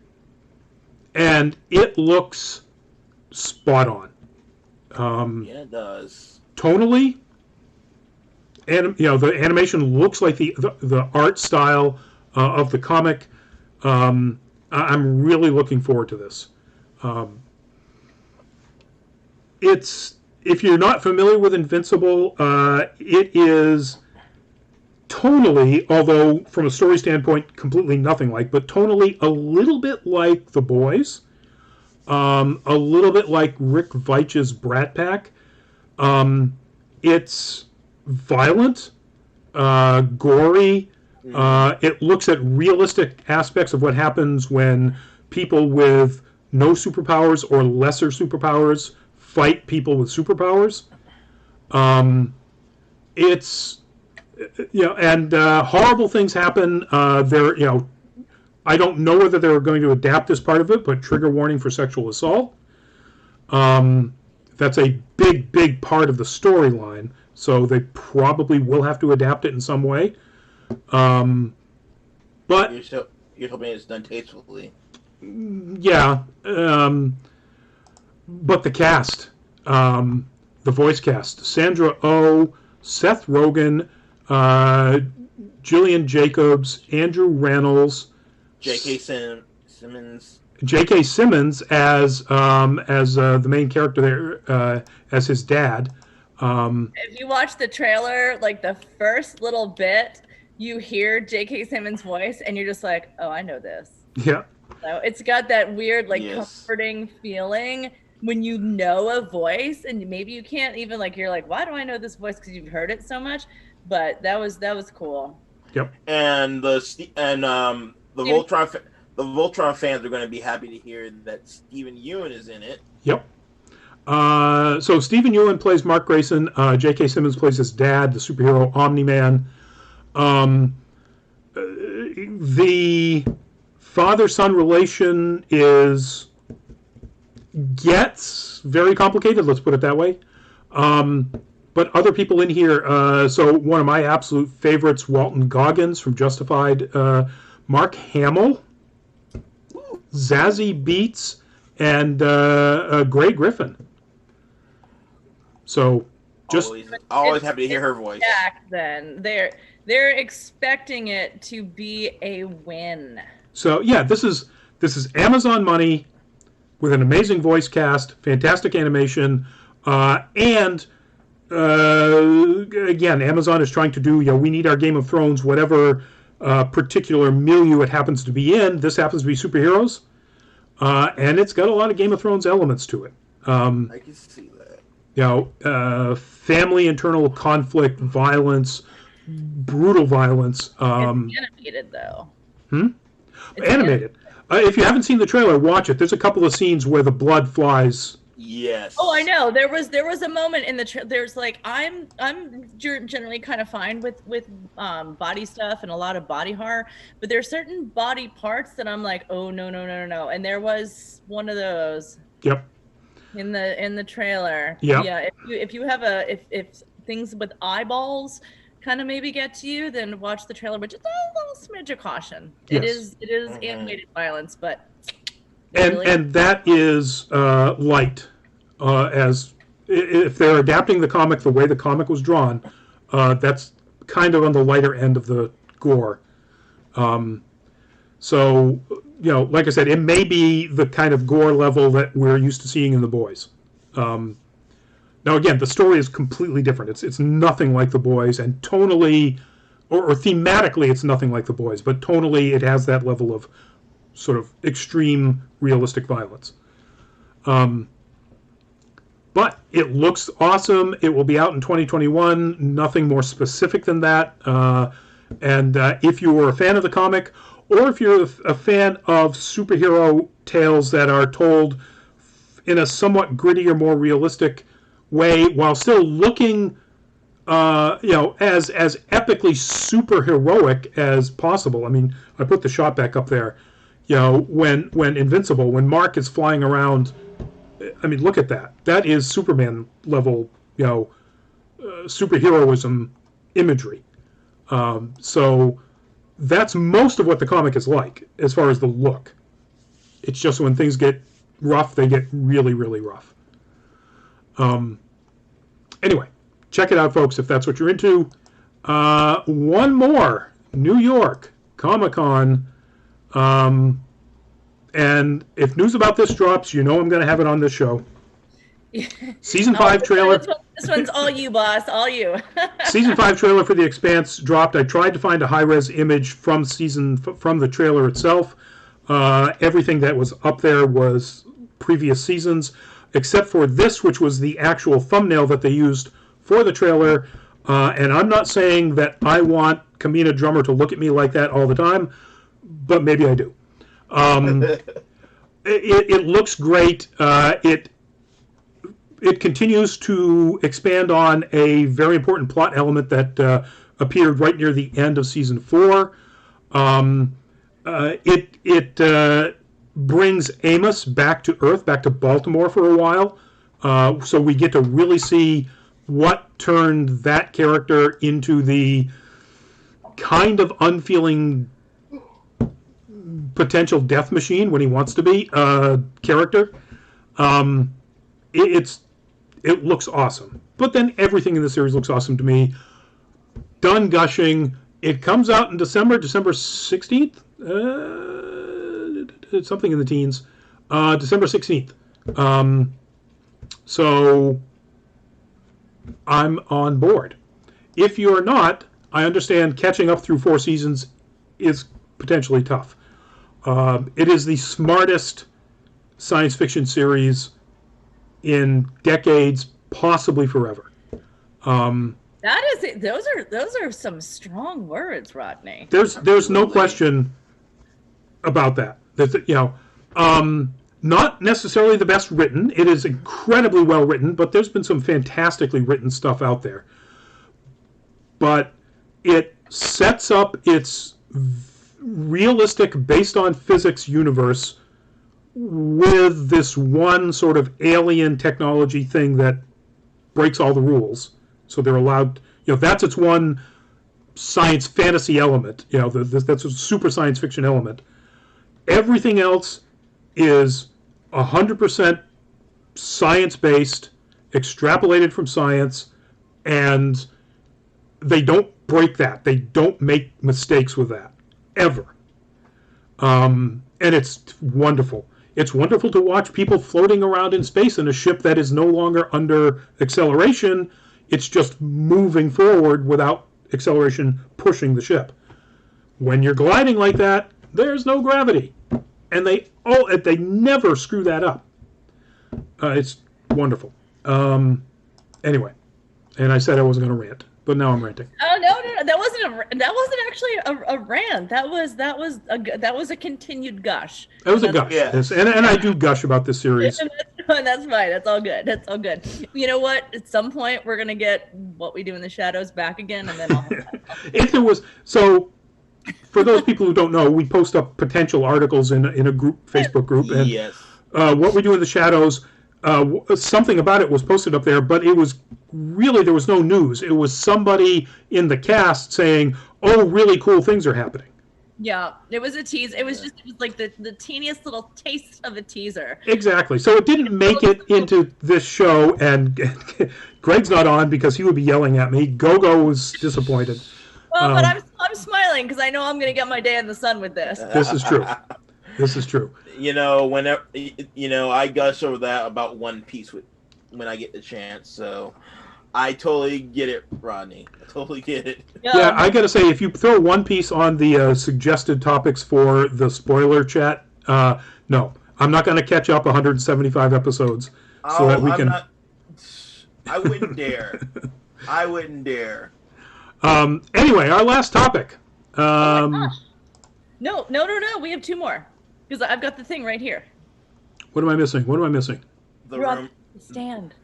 and it looks spot on. Yeah, it does. Tonally, and the animation looks like the art style of the comic. I'm really looking forward to this. It's, if you're not familiar with Invincible, it is tonally, although from a story standpoint, completely nothing like, but tonally a little bit like The Boys, a little bit like Rick Veitch's Brat Pack. It's violent, gory. It looks at realistic aspects of what happens when people with no superpowers or lesser superpowers fight people with superpowers. It's and horrible things happen. I don't know whether they're going to adapt this part of it, but trigger warning for sexual assault. That's a big part of the storyline, so they probably will have to adapt it in some way. But you're hoping it's done tastefully. Yeah, but the cast, the voice cast: Sandra Oh, Seth Rogen, Gillian Jacobs, Andrew Reynolds, J.K. Simmons. J.K. Simmons as the main character there, as his dad. If you watch the trailer, like the first little bit, you hear J.K. Simmons' voice, and you're just like, "Oh, I know this." Yeah. So it's got that weird, comforting feeling when you know a voice, and maybe you can't even you're like, "Why do I know this voice?" Because you've heard it so much. But that was cool. Yep. And the Voltron fans are going to be happy to hear that Stephen Ewan is in it. Yep. So Stephen Ewan plays Mark Grayson. J.K. Simmons plays his dad, the superhero Omni-Man. The father-son relation gets very complicated. Let's put it that way. But other people in here. So one of my absolute favorites, Walton Goggins from Justified. Mark Hamill, Zazie Beetz, and Gray Griffin. So just always happy to hear her voice. Then they're expecting it to be a win. So yeah, this is Amazon money with an amazing voice cast, fantastic animation, and again, Amazon is trying to do, we need our Game of Thrones, whatever particular milieu it happens to be in. This happens to be superheroes, and it's got a lot of Game of Thrones elements to it. I can see that. Family internal conflict, violence, brutal violence. It's animated though. It's animated. If you haven't seen the trailer, watch it. There's a couple of scenes where the blood flies. Yes. Oh, I know. There was a moment in the there's I'm generally kind of fine with body stuff and a lot of body horror, but there's certain body parts that I'm like, oh no, and there was one of those. Yep. In the trailer. Yeah. Yeah. If you have if things with eyeballs kind of maybe get to you, then watch the trailer, but just a little smidge of caution. Yes. It is animated violence, but and that is light. As if they're adapting the comic the way the comic was drawn, that's kind of on the lighter end of the gore. So, like I said, it may be the kind of gore level that we're used to seeing in The Boys. Now, again, the story is completely different. It's nothing like The Boys, and tonally, or thematically, it's nothing like The Boys, but tonally, it has that level of sort of extreme realistic violence. But it looks awesome. It will be out in 2021. Nothing more specific than that. And if you were a fan of the comic, or if you're a fan of superhero tales that are told in a somewhat grittier, more realistic way, while still looking, as epically superheroic as possible. I mean, I put the shot back up there. When Invincible, when Mark is flying around, I mean, look at that. That is Superman level, superheroism imagery. So that's most of what the comic is like as far as the look. It's just when things get rough, they get really, really rough. Anyway, check it out, folks, if that's what you're into. One more, New York Comic-Con. And if news about this drops, I'm going to have it on this show. Season 5 trailer. This one's all you, boss. All you. Season 5 trailer for The Expanse dropped. I tried to find a high-res image from the trailer itself. Everything that was up there was previous seasons, except for this, which was the actual thumbnail that they used for the trailer. And I'm not saying that I want Kamina Drummer to look at me like that all the time, but maybe I do. It looks great. It continues to expand on a very important plot element that appeared right near the end of season 4. It brings Amos back to Earth, back to Baltimore for a while. So we get to really see what turned that character into the kind of unfeeling potential death machine when he wants to be character. It looks awesome. But then everything in the series looks awesome to me. Done gushing. It comes out in December 16th? Something in the teens. December 16th. So I'm on board. If you're not, I understand catching up through 4 seasons is potentially tough. It is the smartest science fiction series in decades, possibly forever. That is it. Those are some strong words, Rodney. There's no question about that. Not necessarily the best written. It is incredibly well written, but there's been some fantastically written stuff out there. But it sets up its realistic, based on physics universe with this one sort of alien technology thing that breaks all the rules. So they're allowed, that's its one science fantasy element. That's a super science fiction element. Everything else is 100% science-based, extrapolated from science, and they don't break that. They don't make mistakes with that, ever. And it's wonderful. It's wonderful to watch people floating around in space in a ship that is no longer under acceleration. It's just moving forward without acceleration pushing the ship. When you're gliding like that, there's no gravity. And they never screw that up. It's wonderful. Anyway, and I said I wasn't going to rant, but now I'm ranting. Oh no, that wasn't actually a rant. That was a continued gush. That was a gush. Yeah. Yes. And I do gush about this series. That's fine. That's all good. That's all good. You know what? At some point, we're gonna get What We Do in the Shadows back again, and then if there was for those people who don't know, we post up potential articles in a group, Facebook group, and Yes. What We Do in the Shadows. Something about it was posted up there, but it was really, there was no news. It was somebody in the cast saying, "Oh, really cool things are happening." Yeah, it was a tease. It was like the teeniest little taste of a teaser. Exactly. So it didn't make it into this show, and Greg's not on because he would be yelling at me. Gogo was disappointed. Well, but I'm smiling because I know I'm gonna get my day in the sun with this. This is true. This is true. Whenever I gush over that about One Piece when I get the chance. So I totally get it, Rodney. I totally get it. Yeah, I gotta say, if you throw One Piece on the suggested topics for the spoiler chat, no, I'm not gonna catch up 175 episodes so that we can. I wouldn't dare. I wouldn't dare. Anyway, our last topic. Oh my gosh. No. We have 2 more because I've got the thing right here. What am I missing? The We're on room. the stand.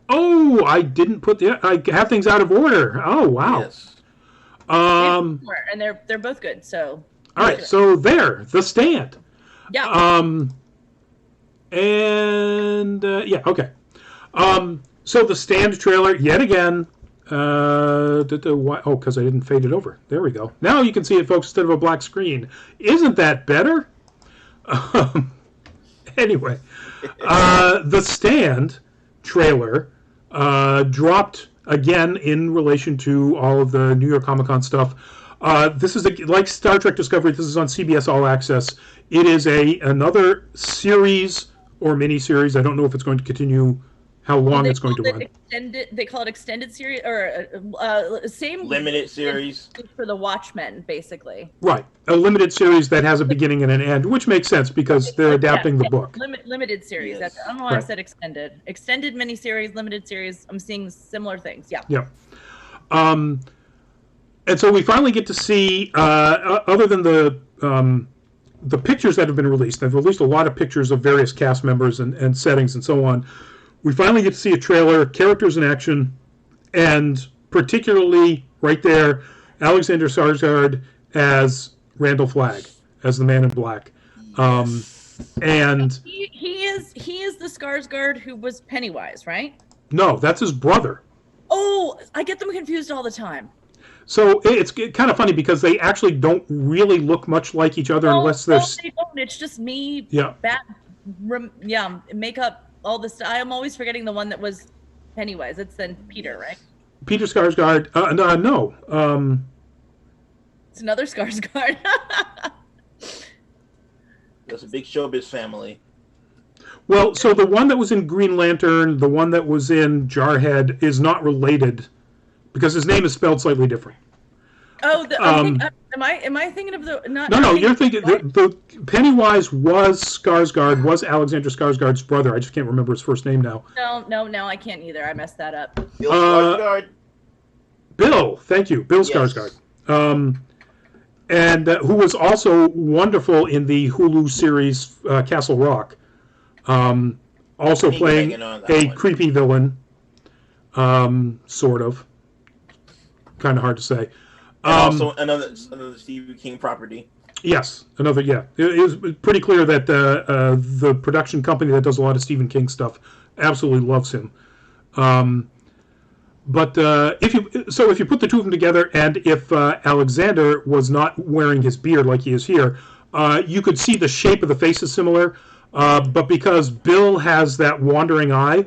Oh, I didn't put the. I have things out of order. Oh, wow. Yes. And they're both good. So. All right. So there, the stand. Yeah. Okay. So the stand trailer yet again. Because I didn't fade it over. There we go. Now you can see it, folks, instead of a black screen. Isn't that better? Anyway, the stand trailer dropped again in relation to all of the New York Comic Con stuff. This is like Star Trek Discovery. This is on CBS All Access. It is another series or mini-series. I don't know if it's going to continue, how long it's going to run. They call it extended series or same Limited series for the Watchmen, basically. Right, a limited series that has a beginning and an end, which makes sense because they're adapting the book. Limited series. Yes. I don't know why I said extended. Extended miniseries, limited series. I'm seeing similar things. Yeah. Yeah. And so we finally get to see, other than the pictures that have been released, they've released a lot of pictures of various cast members and settings and so on. We finally get to see a trailer, characters in action, and particularly right there, Alexander Skarsgård as Randall Flagg, as the Man in Black. And he is the Skarsgård who was Pennywise, right? No, that's his brother. Oh, I get them confused all the time. So it's kind of funny because they actually don't really look much like each other unless they're. No, they don't. It's just me. Yeah. Makeup. All this. I'm always forgetting the one that was Pennywise. It's then Peter, right? Peter Skarsgård. No. It's another Skarsgård. There's a big showbiz family. Well, so the one that was in Green Lantern, the one that was in Jarhead, is not related because his name is spelled slightly different. Oh, am I thinking of the not? No, you're thinking the Pennywise was Alexander Skarsgård's brother. I just can't remember his first name now. No, I can't either. I messed that up. Bill Skarsgård. Bill, thank you, Bill Skarsgård, and who was also wonderful in the Hulu series Castle Rock. Also playing a creepy villain, sort of. Kind of hard to say. Also, another Stephen King property. Yes, another. Yeah, it was pretty clear that the production company that does a lot of Stephen King stuff absolutely loves him. But if you put the two of them together, and if Alexander was not wearing his beard like he is here, you could see the shape of the face is similar. But because Bill has that wandering eye,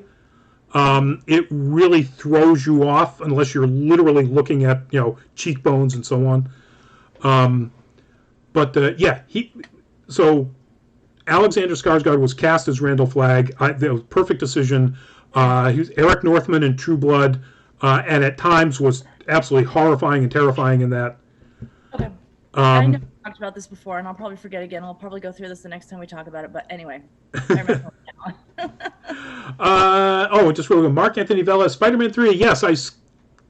it really throws you off unless you're literally looking at cheekbones and so on. So Alexander Skarsgård was cast as Randall Flagg. That was a perfect decision. He was Eric Northman in True Blood, and at times was absolutely horrifying and terrifying in that. Okay. I know we talked about this before, and I'll probably forget again. I'll probably go through this the next time we talk about it. But anyway, I remember just really good. Mark Anthony Vela, Spider-Man 3. Yes, I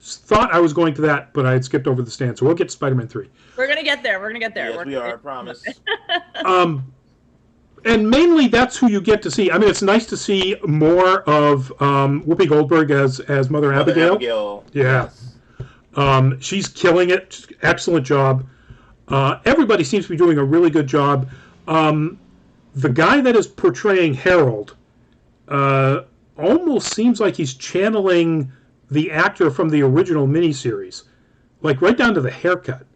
thought I was going to that, but I had skipped over the stand. So we'll get to Spider-Man 3. We're gonna get there. Yes, we are. I promise. And mainly that's who you get to see. I mean, it's nice to see more of Whoopi Goldberg as Mother Abigail. Yeah. Yes. She's killing it. Excellent job. Everybody seems to be doing a really good job. The guy that is portraying Harold almost seems like he's channeling the actor from the original miniseries, like right down to the haircut.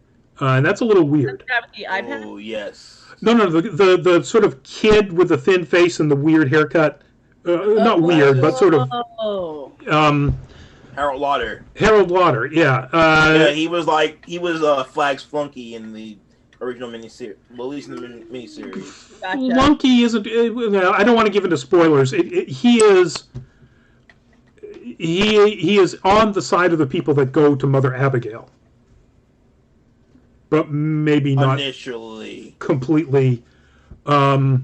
And that's a little weird. Oh, yes. No, the sort of kid with the thin face and the weird haircut. Not weird, but sort of. Harold Lauder. Yeah. Yeah, he was Flagg's flunky in the original miniseries. Well, at least in the miniseries. Gotcha. Flunky isn't. I don't want to give into spoilers. He is on the side of the people that go to Mother Abigail, but maybe not initially completely. Yeah.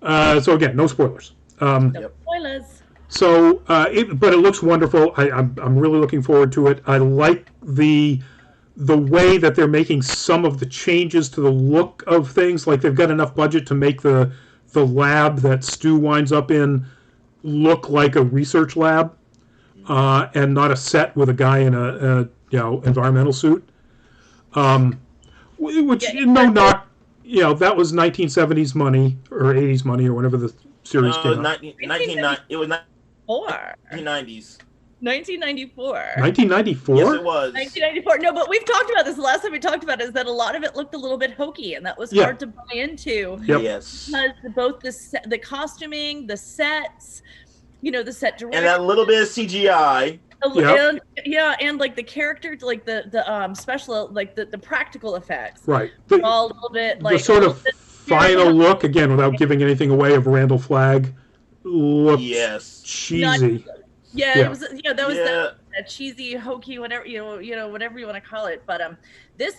So again, no spoilers. No spoilers. So, but it looks wonderful. I'm really looking forward to it. I like the the way that they're making some of the changes to the look of things, like they've got enough budget to make the lab that Stu winds up in look like a research lab, and not a set with a guy in a environmental suit. Which that was 1970s money or 80s money or whenever the series came out. It was 1990s. 1994. 1994? Yes, it was. 1994. No, but we've talked about this. The last time we talked about it is that a lot of it looked a little bit hokey, and that was hard to buy into. Yep. Yes. Because both the costuming, the sets, the set direction, and that little bit of CGI. And like the character, like the special, like the practical effects. Right. All a little bit like the sort of final look, again, without giving anything away, of Randall Flagg looked cheesy. It was that was that cheesy, hokey, whatever whatever you want to call it. But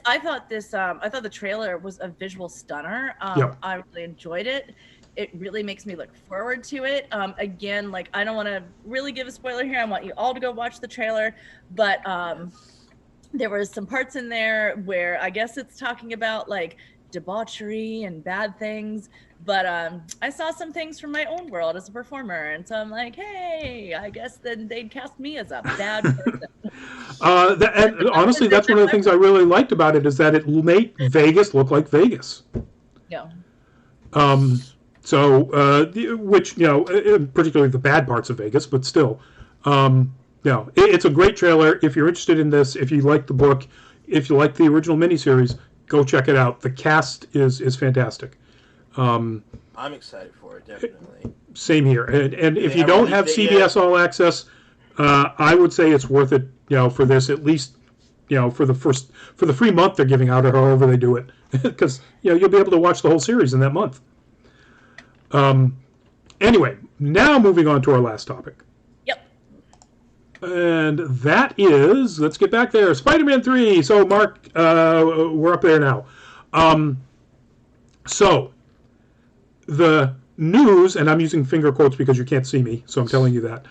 I thought the trailer was a visual stunner. I really enjoyed it. It really makes me look forward to it. Again, like, I don't want to really give a spoiler here. I want you all to go watch the trailer. But there were some parts in there where I guess it's talking about like debauchery and bad things. But I saw some things from my own world as a performer. And so I'm like, hey, I guess then they'd cast me as a bad person. And honestly, that's one of the things I really liked about it, is that it made Vegas look like Vegas. Yeah. So, which, particularly the bad parts of Vegas, but still, it's a great trailer. If you're interested in this, if you like the book, if you like the original miniseries, go check it out. The cast is fantastic. I'm excited for it, definitely. Same here. And if you don't have CBS All Access, I would say it's worth it, for this, at least, for the free month they're giving out, or however they do it, because, you'll be able to watch the whole series in that month. Anyway, now moving on to our last topic. Yep. And that is, let's get back there, Spider-Man 3. So, Mark, we're up there now. So, the news, and I'm using finger quotes because you can't see me, so I'm telling you that,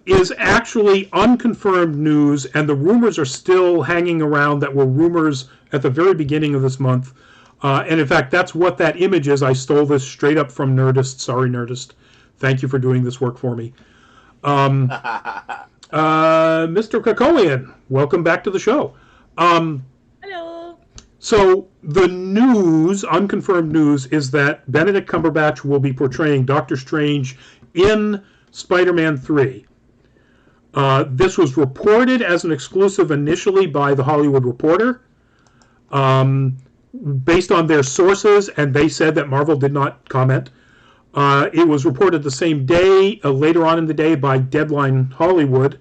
is actually unconfirmed news, and the rumors are still hanging around that were rumors at the very beginning of this month. And in fact, that's what that image is. I stole this straight up from Nerdist. Sorry, Nerdist. Thank you for doing this work for me. Mr. Krakowian, welcome back to the show. Hello. So the news, unconfirmed news, is that Benedict Cumberbatch will be portraying Doctor Strange in Spider-Man 3. This was reported as an exclusive initially by The Hollywood Reporter. Based on their sources, and they said that Marvel did not comment. It was reported the same day, later on in the day, by Deadline Hollywood,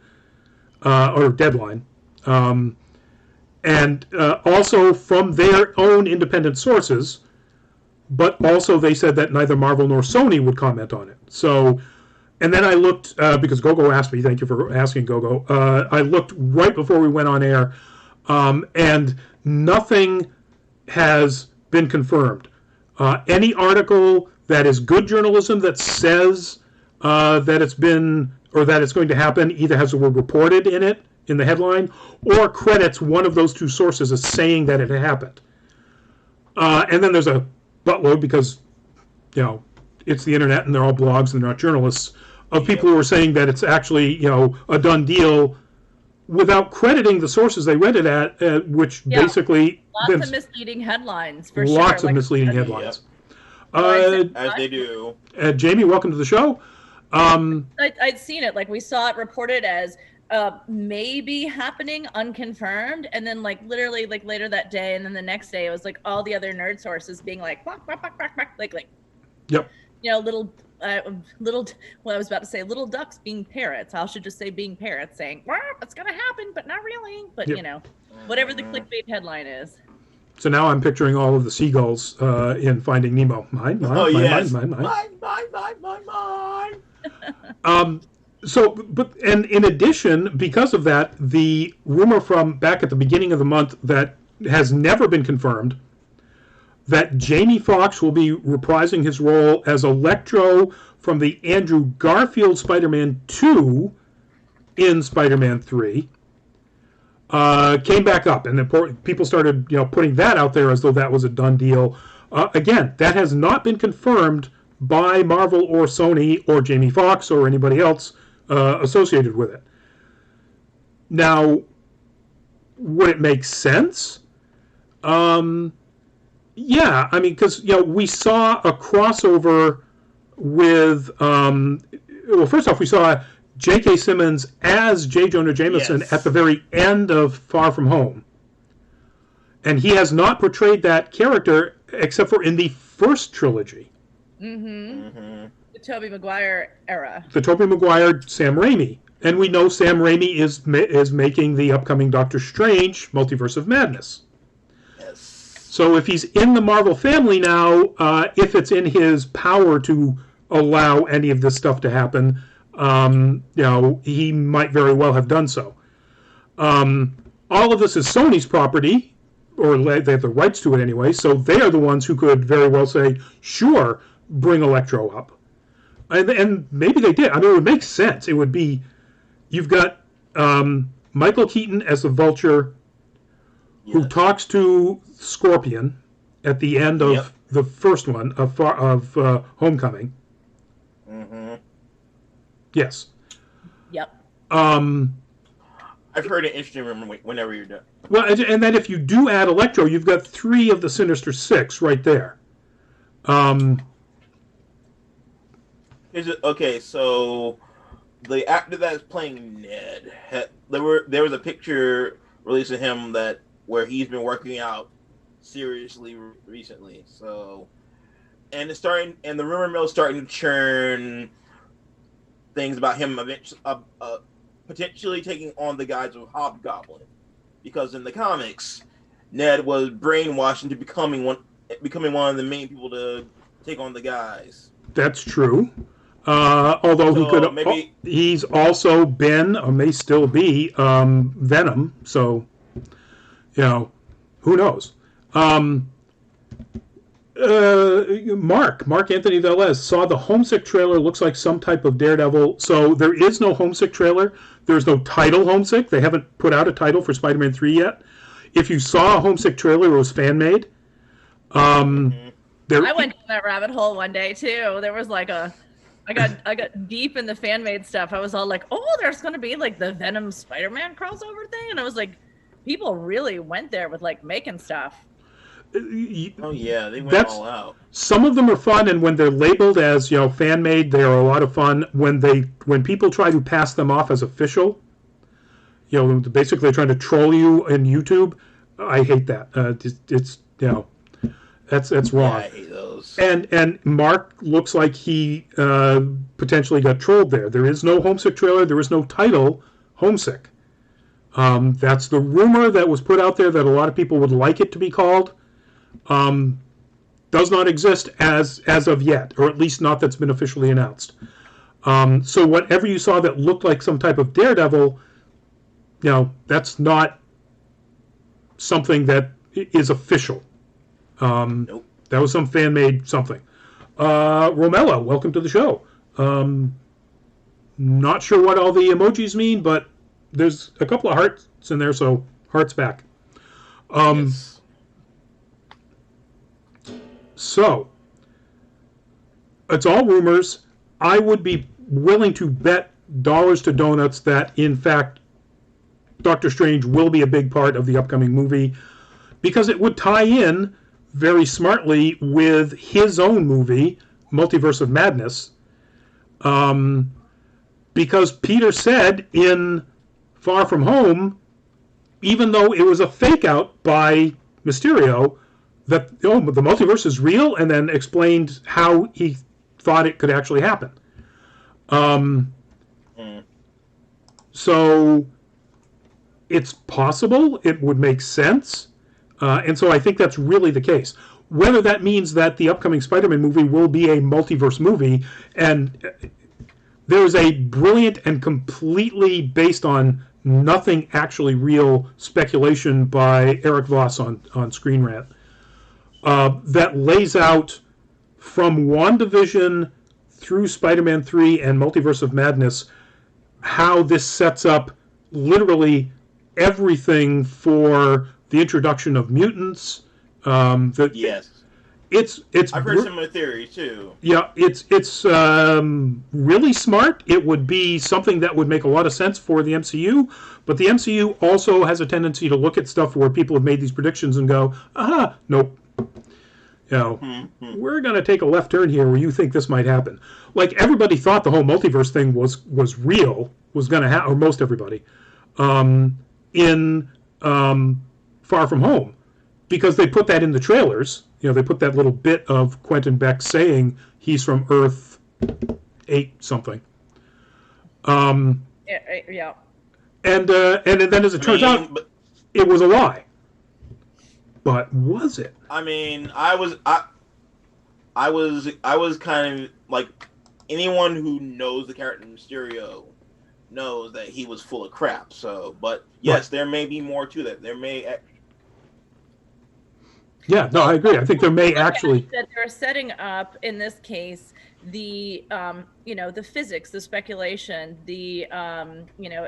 or Deadline, and also from their own independent sources, but also they said that neither Marvel nor Sony would comment on it. So, and then I looked, because Gogo asked me, thank you for asking, Gogo, I looked right before we went on air, and nothing has been confirmed. Any article that is good journalism that says that it's been, or that it's going to happen, either has the word reported in it, in the headline, or credits one of those two sources as saying that it happened. And then there's a buttload, because, it's the internet and they're all blogs and they're not journalists, of people who are saying that it's actually, a done deal, without crediting the sources they read it at, which basically... Lots of misleading headlines, for sure. Lots of misleading headlines. As they do. Jamie, welcome to the show. I'd seen it. Like, we saw it reported as maybe happening, unconfirmed, and then, like, literally, like, later that day, and then the next day, it was, like, all the other nerd sources being like, quack, quack, quack, quack, quack, like, yep. Little, well, I was about to say little ducks being parrots. I should just say being parrots, saying, well, it's going to happen, but not really. But, whatever the clickbait headline is. So now I'm picturing all of the seagulls in Finding Nemo. Mine. So, but, and in addition, because of that, the rumor from back at the beginning of the month that has never been confirmed, that Jamie Foxx will be reprising his role as Electro from the Andrew Garfield Spider-Man 2 in Spider-Man 3. came back up, and then people started putting that out there as though that was a done deal. Again, that has not been confirmed by Marvel or Sony or Jamie Foxx or anybody else associated with it. Now, would it make sense? Yeah, I mean, because we saw a crossover with. Well, first off, we saw J.K. Simmons as J. Jonah Jameson at the very end of Far From Home, and he has not portrayed that character except for in the first trilogy. The Tobey Maguire era. The Tobey Maguire, Sam Raimi. And we know Sam Raimi is making the upcoming Doctor Strange Multiverse of Madness. Yes. So if he's in the Marvel family now, if it's in his power to allow any of this stuff to happen, he might very well have done so. All of this is Sony's property, or they have the rights to it anyway, so they are the ones who could very well say, sure, bring Electro up. And maybe they did. I mean, it would make sense. It would be... You've got Michael Keaton as the Vulture, who talks to Scorpion at the end of the first one of Homecoming. Yes. Yep. I've heard an interesting rumor whenever you're done. Well, and then if you do add Electro, you've got 3 of the Sinister Six right there. Okay, so the actor that's playing Ned, there was a picture released of him where he's been working out seriously recently. So, and the rumor mill is starting to churn things about him potentially taking on the guise of Hobgoblin, because in the comics, Ned was brainwashed into becoming one of the main people to take on the guys. That's true. Although he's also been, or may still be, Venom. So, who knows? Mark Anthony Velez saw the Homesick trailer. Looks like some type of Daredevil. So there is no Homesick trailer. There's no title Homesick. They haven't put out a title for Spider-Man 3 yet. If you saw a Homesick trailer, it was fan-made. I went down that rabbit hole one day too. There was like I got deep in the fan-made stuff. I was all like, oh, there's going to be like the Venom Spider-Man crossover thing. And I was like, people really went there with like making stuff. Oh yeah, they went all out. Some of them are fun, and when they're labeled as fan-made, they are a lot of fun. When people try to pass them off as official, basically trying to troll you in YouTube, I hate that. It's that's wrong. Yeah, I hate those. And Mark looks like he potentially got trolled there. There is no Homesick trailer. There is no title Homesick. That's the rumor that was put out there that a lot of people would like it to be called. Does not exist as of yet, or at least not that's been officially announced. So whatever you saw that looked like some type of Daredevil, that's not something that is official. Nope. That was some fan-made something. Romella, welcome to the show. Not sure what all the emojis mean, but there's a couple of hearts in there, so hearts back. Yes. So, it's all rumors. I would be willing to bet dollars to donuts that, in fact, Doctor Strange will be a big part of the upcoming movie, because it would tie in very smartly with his own movie, Multiverse of Madness, because Peter said in Far From Home, even though it was a fake out by Mysterio, that the multiverse is real, and then explained how he thought it could actually happen. So it's possible, it would make sense, and so I think that's really the case. Whether that means that the upcoming Spider-Man movie will be a multiverse movie, and there's a brilliant and completely based on nothing actually real speculation by Eric Voss on Screen Rant that lays out from WandaVision through Spider-Man 3 and Multiverse of Madness how this sets up literally everything for the introduction of mutants. Yes, It's I've heard similar theories too. yeah, it's really smart. It would be something that would make a lot of sense for the MCU, but the MCU also has a tendency to look at stuff where people have made these predictions and go, "Aha, nope." You know, Mm-hmm. we're going to take a left turn here where you think this might happen. Like everybody thought the whole multiverse thing was real, was going to happen, or most everybody, in Far From Home, because they put that in the trailers. You know, they put that little bit of Quentin Beck saying he's from Earth 8 something. Yeah. And then as it turns out, it was a lie. But was it? I mean, I was kind of like, anyone who knows the character Mysterio knows that he was full of crap. So, but yes, Right. there may be more to that. There may. Yeah, no, I agree. I think there may actually. That they're setting up in this case the the physics, the speculation, the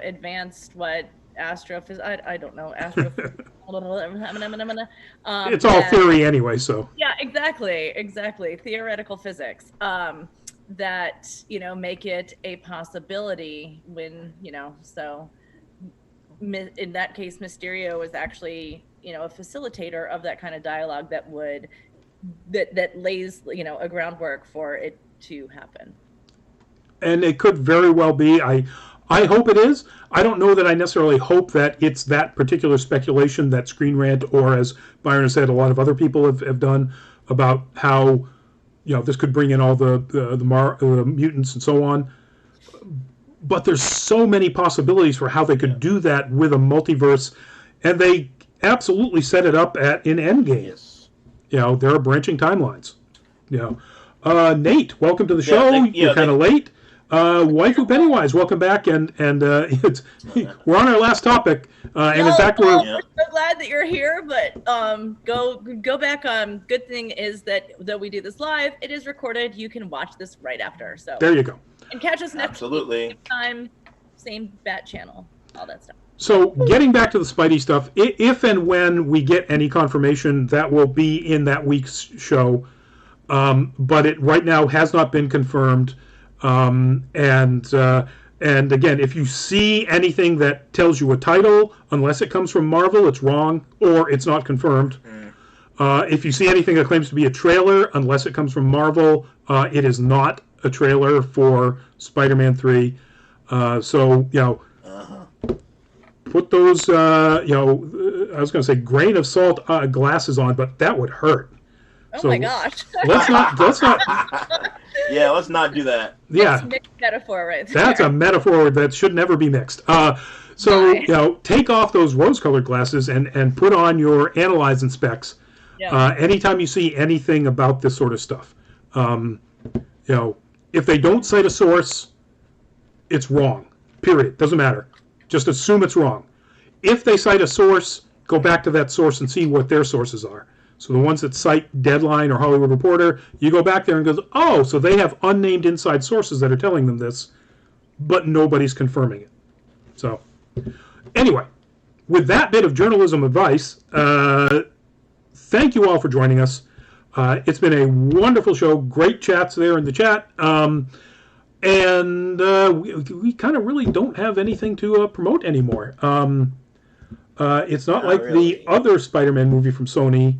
advanced astrophysics. I don't know astrophysics. It's all theory anyway, so. Yeah, exactly. Theoretical physics that make it a possibility when so. In that case, Mysterio is actually a facilitator of that kind of dialogue that lays a groundwork for it to happen. And it could very well be. I hope it is. I don't know that I necessarily hope that it's that particular speculation that Screen Rant, or as Byron said, a lot of other people have done about how this could bring in all the mutants and so on. But there's so many possibilities for how they could do that with a multiverse, and they absolutely set it up in Endgame. Yes. There are branching timelines. Nate, welcome to the show. You're kind of late. Waifu Pennywise, welcome back, and we're on our last topic, and in fact we're so glad that you're here. But go back. Good thing is that though we do this live, it is recorded. You can watch this right after. So there you go. And catch us next Absolutely. week, same time, same bat channel, all that stuff. So getting back to the Spidey stuff, if and when we get any confirmation, that will be in that week's show. But it right now has not been confirmed. And again, if you see anything that tells you a title, unless it comes from Marvel, it's wrong or it's not confirmed. If you see anything that claims to be a trailer, unless it comes from Marvel, it is not a trailer for Spider-Man 3. Put those, I was going to say grain of salt glasses on, but that would hurt. Oh my gosh. let's not. Yeah, let's not do that. Yeah. That's a mixed metaphor right there. That's a metaphor that should never be mixed. Take off those rose-colored glasses and put on your analyzing specs. Yeah. Anytime you see anything about this sort of stuff. If they don't cite a source, it's wrong. Period. Doesn't matter. Just assume it's wrong. If they cite a source, go back to that source and see what their sources are. So the ones that cite Deadline or Hollywood Reporter, you go back there and go, oh, so they have unnamed inside sources that are telling them this, but nobody's confirming it. So anyway, with that bit of journalism advice, thank you all for joining us. It's been a wonderful show. Great chats there in the chat. We kind of really don't have anything to promote anymore. It's not like really. The other Spider-Man movie from Sony,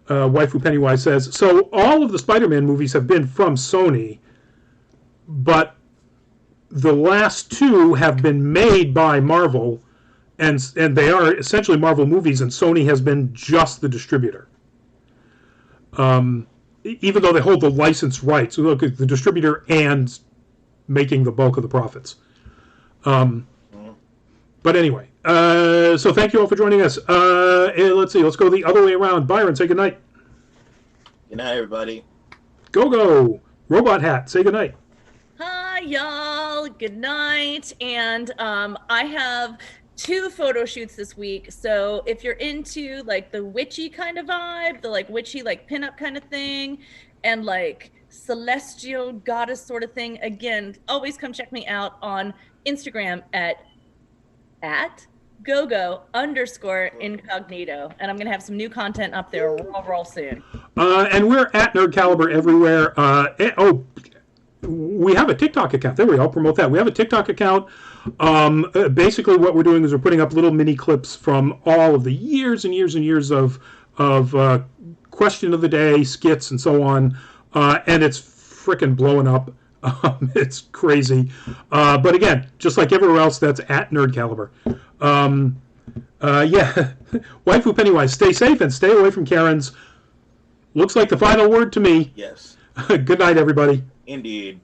Waifu Pennywise says. So all of the Spider-Man movies have been from Sony, but the last two have been made by Marvel, and they are essentially Marvel movies, and Sony has been just the distributor. Even though they hold the license rights, so look at the distributor and making the bulk of the profits. But anyway, so thank you all for joining us. Let's see, let's go the other way around. Byron, say goodnight. Good night, everybody. Go. Robot Hat, say goodnight. Hi, y'all. Good night. And I have 2 photo shoots this week. So if you're into like the witchy kind of vibe, the like witchy like pinup kind of thing, and like celestial goddess sort of thing, again, always come check me out on Instagram at gogo_incognito, and I'm gonna have some new content up there real soon. And we're at Nerd Caliber everywhere. We have a TikTok account. There we go. I'll promote that. We have a TikTok account. Basically, what we're doing is we're putting up little mini clips from all of the years and years and years of question of the day, skits, and so on. And it's freaking blowing up. It's crazy. But again, just like everywhere else, that's at Nerd Caliber. Yeah. Waifu Pennywise, stay safe and stay away from Karens. Looks like the final word to me. Yes. Good night, everybody. Indeed.